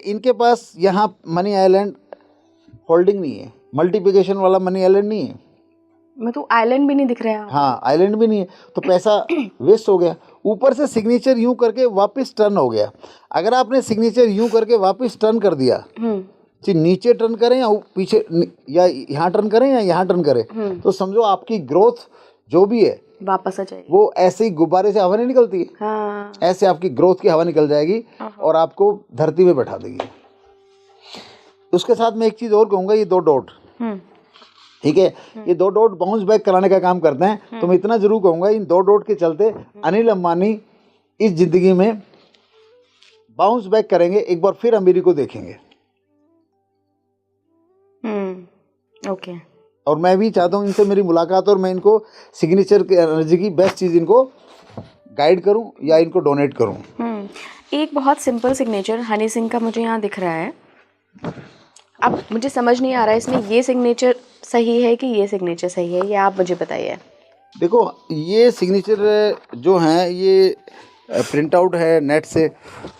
Speaker 1: इनके पास यहाँ मनी आइलैंड होल्डिंग नहीं है, मल्टीप्लिकेशन वाला मनी आइलैंड नहीं है।
Speaker 2: मैं तो आइलैंड भी नहीं दिख रहा है।
Speaker 1: हाँ, आइलैंड भी नहीं है, तो पैसा वेस्ट हो गया। ऊपर से सिग्नेचर यूं करके वापस टर्न हो गया। अगर आपने सिग्नेचर यूं करके वापस टर्न कर दिया, कि नीचे टर्न करें या पीछे, या यहाँ टर्न करें या यहाँ टर्न करें, तो समझो आपकी ग्रोथ जो भी है
Speaker 2: वापस आ जाएगी।
Speaker 1: वो ऐसे ही गुब्बारे से हवा नहीं निकलती है,
Speaker 2: हाँ।
Speaker 1: ऐसे आपकी ग्रोथ की हवा निकल जाएगी और आपको धरती पे बैठा देगी। उसके साथ मैं एक चीज़ और कहूँगा, ये 2 डॉट, ठीक है, ये 2 डॉट बाउंस बैक कराने का काम करते हैं। तो मैं इतना जरूर कहूँगा, इन 2 डॉट के चलते अनिल अंबानी इस जिंदगी में बाउंस बैक करेंगे, एक बार फिर अमीरी को देखेंगे।
Speaker 2: ओके।
Speaker 1: और मैं भी चाहता हूँ इनसे मेरी मुलाकात और मैं इनको सिग्नेचर की एनर्जी की बेस्ट चीज़ इनको गाइड करूँ या इनको डोनेट करूँ।
Speaker 2: एक बहुत सिंपल सिग्नेचर हनी सिंह का मुझे यहाँ दिख रहा है। अब मुझे समझ नहीं आ रहा है इसमें ये सिग्नेचर सही है कि ये सिग्नेचर सही है, ये आप मुझे बताइए।
Speaker 1: देखो, ये सिग्नेचर जो हैं ये प्रिंट आउट है नेट से,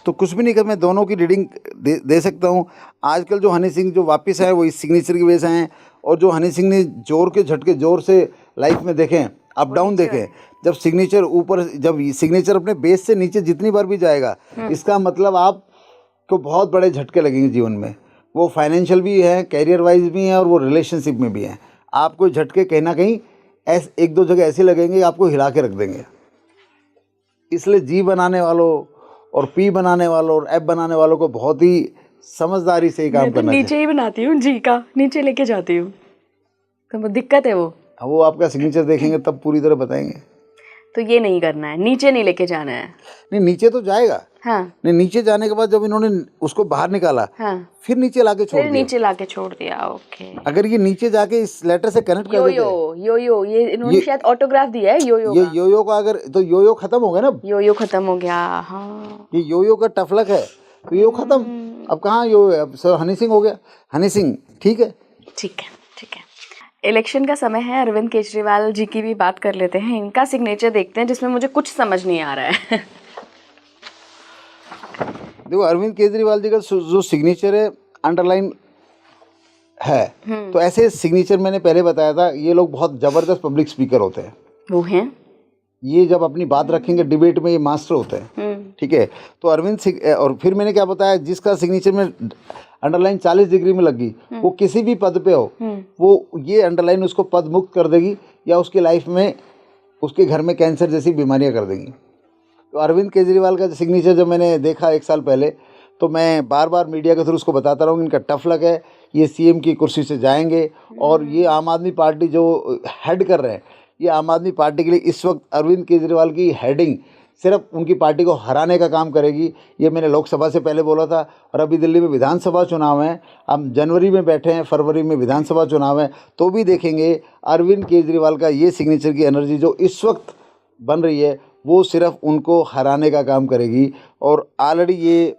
Speaker 1: तो कुछ भी नहीं कर, मैं दोनों की रीडिंग दे सकता हूँ। आजकल जो हनी सिंह जो वापस आए वो इस सिग्नेचर की वजह से हैं, और जो हनी सिंह ने जोर के झटके जोर से लाइफ में देखें, अप डाउन देखें, जब सिग्नेचर ऊपर, जब सिग्नेचर अपने बेस से नीचे जितनी बार भी जाएगा, इसका मतलब आपको बहुत बड़े झटके लगेंगे जीवन में। वो फाइनेंशियल भी है, कैरियर वाइज भी है, और वो रिलेशनशिप में भी है। आपको झटके कहीं ना कहीं एक दो जगह ऐसे लगेंगे, आपको हिला के रख देंगे। इसलिए जी बनाने वालों और पी बनाने वालों और एफ बनाने वालों को बहुत ही समझदारी से ही काम करना चाहिए।
Speaker 2: नीचे ही बनाती हूँ, जी का नीचे लेके जाती हूँ, तो दिक्कत है वो
Speaker 1: आपका सिग्नेचर देखेंगे तब पूरी तरह बताएंगे।
Speaker 2: तो ये नहीं करना है, नीचे नहीं लेके जाना है।
Speaker 1: नहीं, नीचे तो जाएगा।
Speaker 2: हाँ।
Speaker 1: नहीं, नीचे जाने के बाद जब इन्होंने उसको बाहर निकाला,
Speaker 2: हाँ।
Speaker 1: फिर नीचे लाके छोड़ दिया।
Speaker 2: नीचे लाके छोड़ दिया। ओके।
Speaker 1: अगर ये नीचे जाके इस लेटर से कनेक्ट कर देते,
Speaker 2: यो ये इन्होंने शायद ऑटोग्राफ दिया है यो
Speaker 1: ये यो का, अगर तो यो खत्म हो गया ना,
Speaker 2: यो खत्म हो गया। हाँ,
Speaker 1: ये यो का टफलक है, तो यो खत्म। अब कहाँ यो है, अब सर हनी सिंह हो गया। हनी सिंह ठीक है,
Speaker 2: ठीक है, ठीक है। इलेक्शन का समय है, अरविंद केजरीवाल जी की भी बात कर लेते हैं। इनका सिग्नेचर देखते हैं जिसमें मुझे कुछ समझ नहीं आ रहा है।
Speaker 1: देखो, अरविंद केजरीवाल जी का जो सिग्नेचर है अंडरलाइन है, तो ऐसे सिग्नेचर मैंने पहले बताया था, ये लोग बहुत जबरदस्त पब्लिक स्पीकर होते हैं।
Speaker 2: वो हैं,
Speaker 1: ये जब अपनी बात रखेंगे डिबेट में, ये मास्टर होते हैं। ठीक है, तो अरविंद और फिर मैंने क्या बताया, जिसका सिग्नेचर में अंडरलाइन 40 डिग्री में लगी, वो किसी भी पद पे हो, वो ये अंडरलाइन उसको पद मुक्त कर देगी, या उसकी लाइफ में, उसके घर में कैंसर जैसी बीमारियां कर देंगी। तो अरविंद केजरीवाल का सिग्नेचर जब मैंने देखा 1 साल पहले, तो मैं बार बार मीडिया के थ्रू उसको बताता रहा हूँ, इनका टफ लक है, ये सीएम की कुर्सी से जाएंगे। और ये आम आदमी पार्टी जो हेड कर रहे हैं, ये आम आदमी पार्टी के लिए इस वक्त अरविंद केजरीवाल की हेडिंग सिर्फ उनकी पार्टी को हराने का काम करेगी। ये मैंने लोकसभा से पहले बोला था। और अभी दिल्ली में विधानसभा चुनाव हैं, हम जनवरी में बैठे हैं, फरवरी में विधानसभा चुनाव है, तो भी देखेंगे अरविंद केजरीवाल का ये सिग्नेचर की एनर्जी जो इस वक्त बन रही है, वो सिर्फ उनको हराने का काम करेगी। और ऑलरेडी ये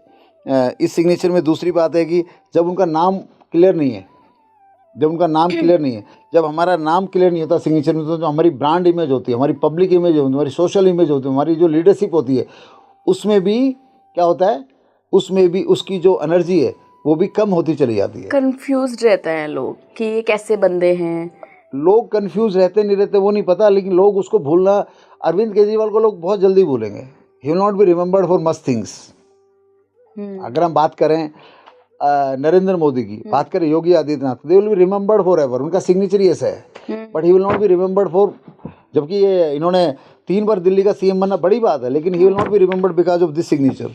Speaker 1: इस सिग्नेचर में दूसरी बात है कि जब उनका नाम क्लियर नहीं है, जब हमारा नाम क्लियर नहीं होता सिग्नेचर में, तो जो हमारी ब्रांड इमेज होती है, हमारी पब्लिक इमेज होती है, हमारी सोशल इमेज होती है, हमारी जो लीडरशिप होती है, उसमें भी क्या होता है, उसमें भी उसकी जो एनर्जी है वो भी कम होती चली जाती है।
Speaker 2: कंफ्यूज्ड रहते हैं लोग कि ये कैसे बंदे हैं।
Speaker 1: लोग कंफ्यूज रहते नहीं रहते वो नहीं पता, लेकिन लोग उसको भूलना, अरविंद केजरीवाल को लोग बहुत जल्दी भूलेंगे। He will not be remembered for must things. अगर हम बात करें नरेंद्र मोदी की, बात करें Yogi Adityanath, they will be remembered for ever, उनका सिग्नेचर ही ऐसा है। But he will not be remembered for, जबकि ये इन्होंने 3 बार दिल्ली का सीएम बनना बड़ी बात है, लेकिन ही will not be remembered because of this signature.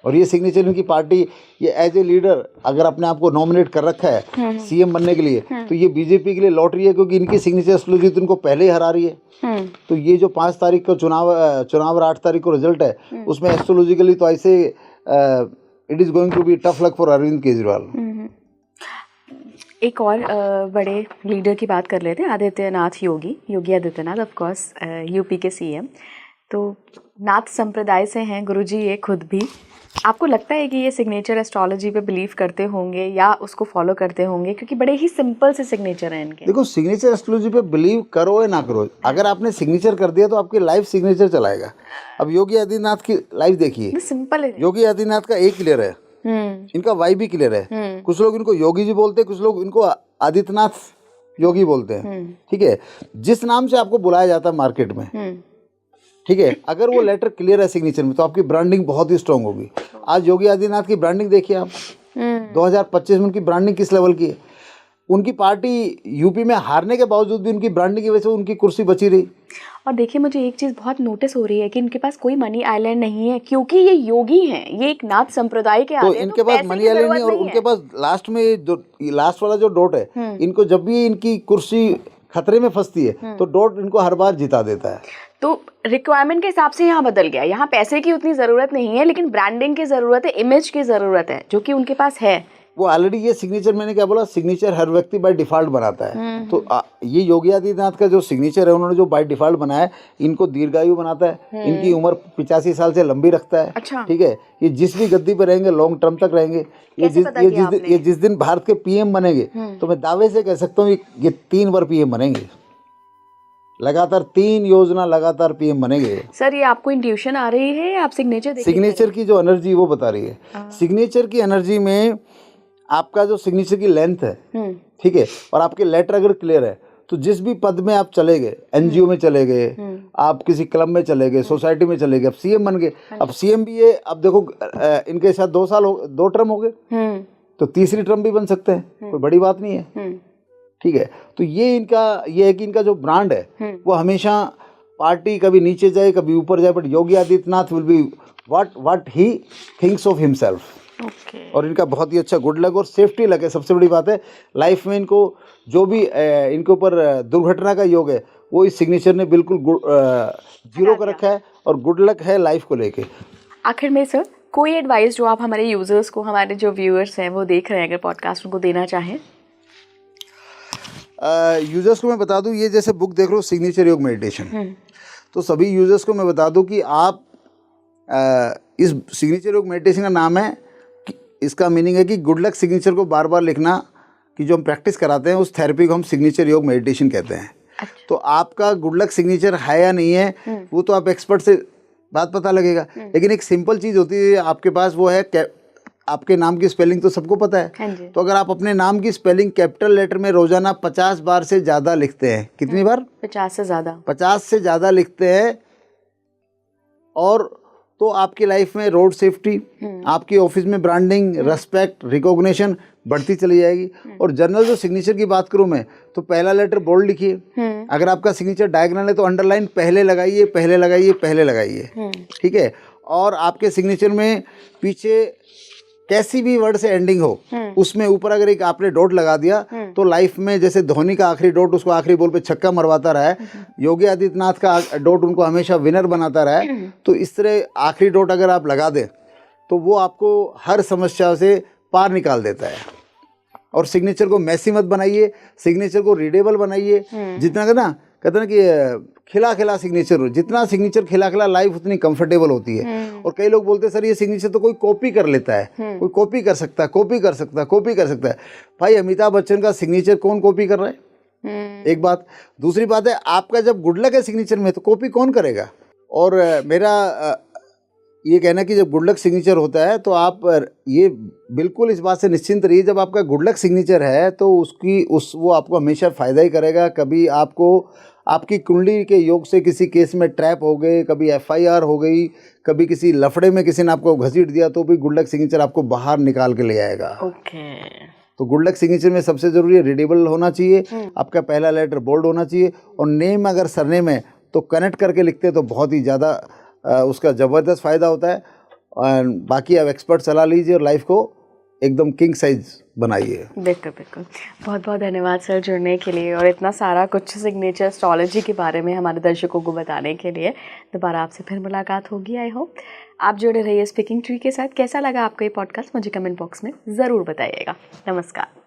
Speaker 1: और ये सिग्नेचर इनकी पार्टी, ये एज ए लीडर अगर अपने आप को नॉमिनेट कर रखा है सीएम बनने के लिए, तो ये बीजेपी के लिए लॉटरी है, क्योंकि इनकी सिग्नेचर एस्ट्रोलॉजी तो इनको पहले ही हरा रही है। तो ये जो 5 तारीख को चुनाव और 8 तारीख को रिजल्ट है, उसमें एस्ट्रोलॉजिकली तो ऐसे it is going to be tough luck for Arvind Kejriwal.
Speaker 2: एक और बड़े लीडर की बात कर लेते हैं, Adityanath Yogi Adityanath, of course UP के सीएम। तो नाथ संप्रदाय से हैं गुरुजी ये खुद भी। आपको लगता है कि ये सिग्नेचर एस्ट्रोलॉजी पे बिलीव करते होंगे या उसको फॉलो करते होंगे, क्योंकि बड़े ही सिंपल से सिग्नेचर हैं इनके?
Speaker 1: देखो, सिग्नेचर एस्ट्रोलॉजी पे बिलीव करो या ना करो, अगर आपने सिग्नेचर कर दिया तो आपकी लाइफ सिग्नेचर चलाएगा। अब योगी आदित्यनाथ की लाइफ देखिए,
Speaker 2: सिंपल है।
Speaker 1: योगी आदित्यनाथ का एक क्लियर है, इनका वाई भी क्लियर है। कुछ लोग इनको योगी जी बोलते हैं, कुछ लोग इनको आदित्यनाथ योगी बोलते हैं। ठीक है, जिस नाम से आपको बुलाया जाता है मार्केट में, ठीक है, अगर वो लेटर क्लियर है सिग्नेचर में, तो आपकी ब्रांडिंग बहुत ही स्ट्रांग होगी। आज योगी आदित्यनाथ की ब्रांडिंग देखिए आप, 2025 में उनकी ब्रांडिंग किस लेवल की है। उनकी पार्टी यूपी में हारने के बावजूद भी उनकी ब्रांडिंग की वजह से उनकी कुर्सी बची रही।
Speaker 2: और देखिए, मुझे एक चीज़ बहुत नोटिस हो रही है कि इनके पास कोई मनी आइलैंड नहीं है, क्योंकि ये योगी हैं, ये एक नाथ संप्रदाय के आते हैं,
Speaker 1: तो इनके पास मनी आइलैंड नहीं, और उनके पास लास्ट में जो लास्ट वाला जो डॉट है, इनको जब भी इनकी कुर्सी खतरे में फंसती है तो डॉट इनको हर बार जिता देता है।
Speaker 2: तो रिक्वायरमेंट के हिसाब से यहाँ बदल गया, यहाँ पैसे की उतनी ज़रूरत नहीं है, लेकिन ब्रांडिंग की ज़रूरत है, इमेज की ज़रूरत है, जो कि उनके पास है।
Speaker 1: वो ऑलरेडी ये सिग्नेचर, मैंने क्या बोला, सिग्नेचर हर व्यक्ति बाय डिफॉल्ट बनाता है। तो ये योगी आदित्यनाथ का जो सिग्नेचर है, उन्होंने जो बाय डिफॉल्ट बनाया है, इनको दीर्घायु बनाता है, इनकी उम्र 85 साल से लंबी रखता है।
Speaker 2: अच्छा।
Speaker 1: ठीक है, ये जिस भी गद्दी पर रहेंगे लॉन्ग टर्म तक रहेंगे। ये जिस दिन भारत के पीएम बनेंगे, तो मैं दावे से कह सकता हूँ ये 3 बार पीएम बनेंगे, लगातार 3 योजना लगातार पीएम बनेंगे।
Speaker 2: सर, ये आपको इंट्यूशन आ रही है या आप
Speaker 1: सिग्नेचर की जो एनर्जी वो बता रही है। सिग्नेचर की एनर्जी में आपका जो सिग्नेचर की लेंथ है, ठीक है, और आपके लेटर अगर क्लियर है, तो जिस भी पद में आप चले गए, एनजीओ में चले गए, आप किसी क्लब में चले गए, सोसाइटी में चले गए, अब सीएम बन गए। अब सीएम भी ये, अब देखो इनके साथ 2 टर्म हो गए, तो तीसरी टर्म भी बन सकते हैं, कोई बड़ी बात नहीं है। ठीक है, तो ये है कि इनका जो ब्रांड है वो हमेशा पार्टी कभी नीचे जाए कभी ऊपर जाए, but Yogi Adityanath will be what he thinks of himself. और इनका बहुत ही अच्छा गुड लक और सेफ्टी लक है, सबसे बड़ी बात है लाइफ में। इनको जो भी इनके ऊपर दुर्घटना का योग है, वो इस सिग्नेचर ने बिल्कुल जीरो कर रखा है, और गुड लक है लाइफ को लेके।
Speaker 2: आखिर में सर, कोई एडवाइस जो आप हमारे यूजर्स को, हमारे जो व्यूअर्स हैं वो देख रहे हैं, अगर पॉडकास्ट उनको देना चाहें?
Speaker 1: यूजर्स को मैं बता दूं, ये जैसे बुक देख रहे हो सिग्नेचर योग मेडिटेशन, तो सभी यूजर्स को मैं बता दूं कि आप इस सिग्नेचर योग मेडिटेशन का नाम है, इसका मीनिंग है कि गुड लक सिग्नेचर को बार बार लिखना, कि जो हम प्रैक्टिस कराते हैं उस थेरेपी को हम सिग्नेचर योग मेडिटेशन कहते हैं। अच्छा। तो आपका गुड लक सिग्नेचर है या नहीं है, वो तो आप एक्सपर्ट से बात पता लगेगा, लेकिन एक सिंपल चीज़ होती है आपके पास, वो है आपके नाम की स्पेलिंग तो सबको पता है।
Speaker 2: हाँ,
Speaker 1: तो अगर आप अपने नाम की स्पेलिंग कैपिटल लेटर में रोजाना 50 बार से ज़्यादा लिखते हैं, कितनी बार?
Speaker 2: 50 से ज़्यादा।
Speaker 1: 50 से ज़्यादा लिखते हैं, और तो आपकी लाइफ में रोड सेफ्टी, आपकी ऑफिस में ब्रांडिंग, रेस्पेक्ट, रिकॉग्निशन बढ़ती चली जाएगी। और जनरल जो सिग्नेचर की बात करूं मैं, तो पहला लेटर बोल्ड लिखिए, अगर आपका सिग्नेचर डायगोनल है तो अंडरलाइन पहले लगाइए, पहले लगाइए, पहले लगाइए। ठीक है, और आपके सिग्नेचर में पीछे कैसी भी वर्ड से एंडिंग हो, उसमें ऊपर अगर एक आपने डॉट लगा दिया, तो लाइफ में जैसे धोनी का आखिरी डॉट उसको आखिरी बॉल पे छक्का मरवाता रहा है, योगी आदित्यनाथ का डॉट उनको हमेशा विनर बनाता रहा है, तो इस तरह आखिरी डॉट अगर आप लगा दें तो वो आपको हर समस्या से पार निकाल देता है। और सिग्नेचर को मैसी मत बनाइए, सिग्नेचर को रीडेबल बनाइए, जितना ना कहते हैं कि खिला खिला सिग्नेचर हो, जितना सिग्नेचर खिला खिला लाइफ उतनी कंफर्टेबल होती है। और कई लोग बोलते हैं सर ये सिग्नेचर तो कोई कॉपी कर लेता है, कोई कॉपी कर सकता है, कॉपी कर सकता है, कॉपी कर सकता है। भाई अमिताभ बच्चन का सिग्नेचर कौन कॉपी कर रहा है? एक बात। दूसरी बात है, आपका जब गुड लक है सिग्नेचर में तो कॉपी कौन करेगा? और मेरा ये कहना कि जब गुड लक सिग्नेचर होता है तो आप ये बिल्कुल इस बात से निश्चिंत रहिए, जब आपका गुड लक सिग्नेचर है तो वो आपको हमेशा फ़ायदा ही करेगा। कभी आपको आपकी कुंडली के योग से किसी केस में ट्रैप हो गए, कभी FIR हो गई, कभी किसी लफड़े में किसी ने आपको घसीट दिया, तो भी गुड लक सिग्नेचर आपको बाहर निकाल के ले आएगा। तो गुड लक सिग्नेचर में सबसे ज़रूरी है रीडेबल होना चाहिए, आपका पहला लेटर बोल्ड होना चाहिए, और नेम अगर सरनेम है तो कनेक्ट करके लिखते हैं तो बहुत ही ज़्यादा उसका ज़बरदस्त फ़ायदा होता है। और बाकी आप एक्सपर्ट सलाह लीजिए और लाइफ को एकदम किंग साइज बनाइए।
Speaker 2: बिल्कुल बिल्कुल। बहुत बहुत धन्यवाद सर जुड़ने के लिए और इतना सारा कुछ सिग्नेचर एस्ट्रोलॉजी के बारे में हमारे दर्शकों को बताने के लिए। दोबारा आपसे फिर मुलाकात होगी आई होप। आप जुड़े रहिए स्पीकिंग ट्री के साथ। कैसा लगा आपको ये पॉडकास्ट मुझे कमेंट बॉक्स में ज़रूर बताइएगा। नमस्कार।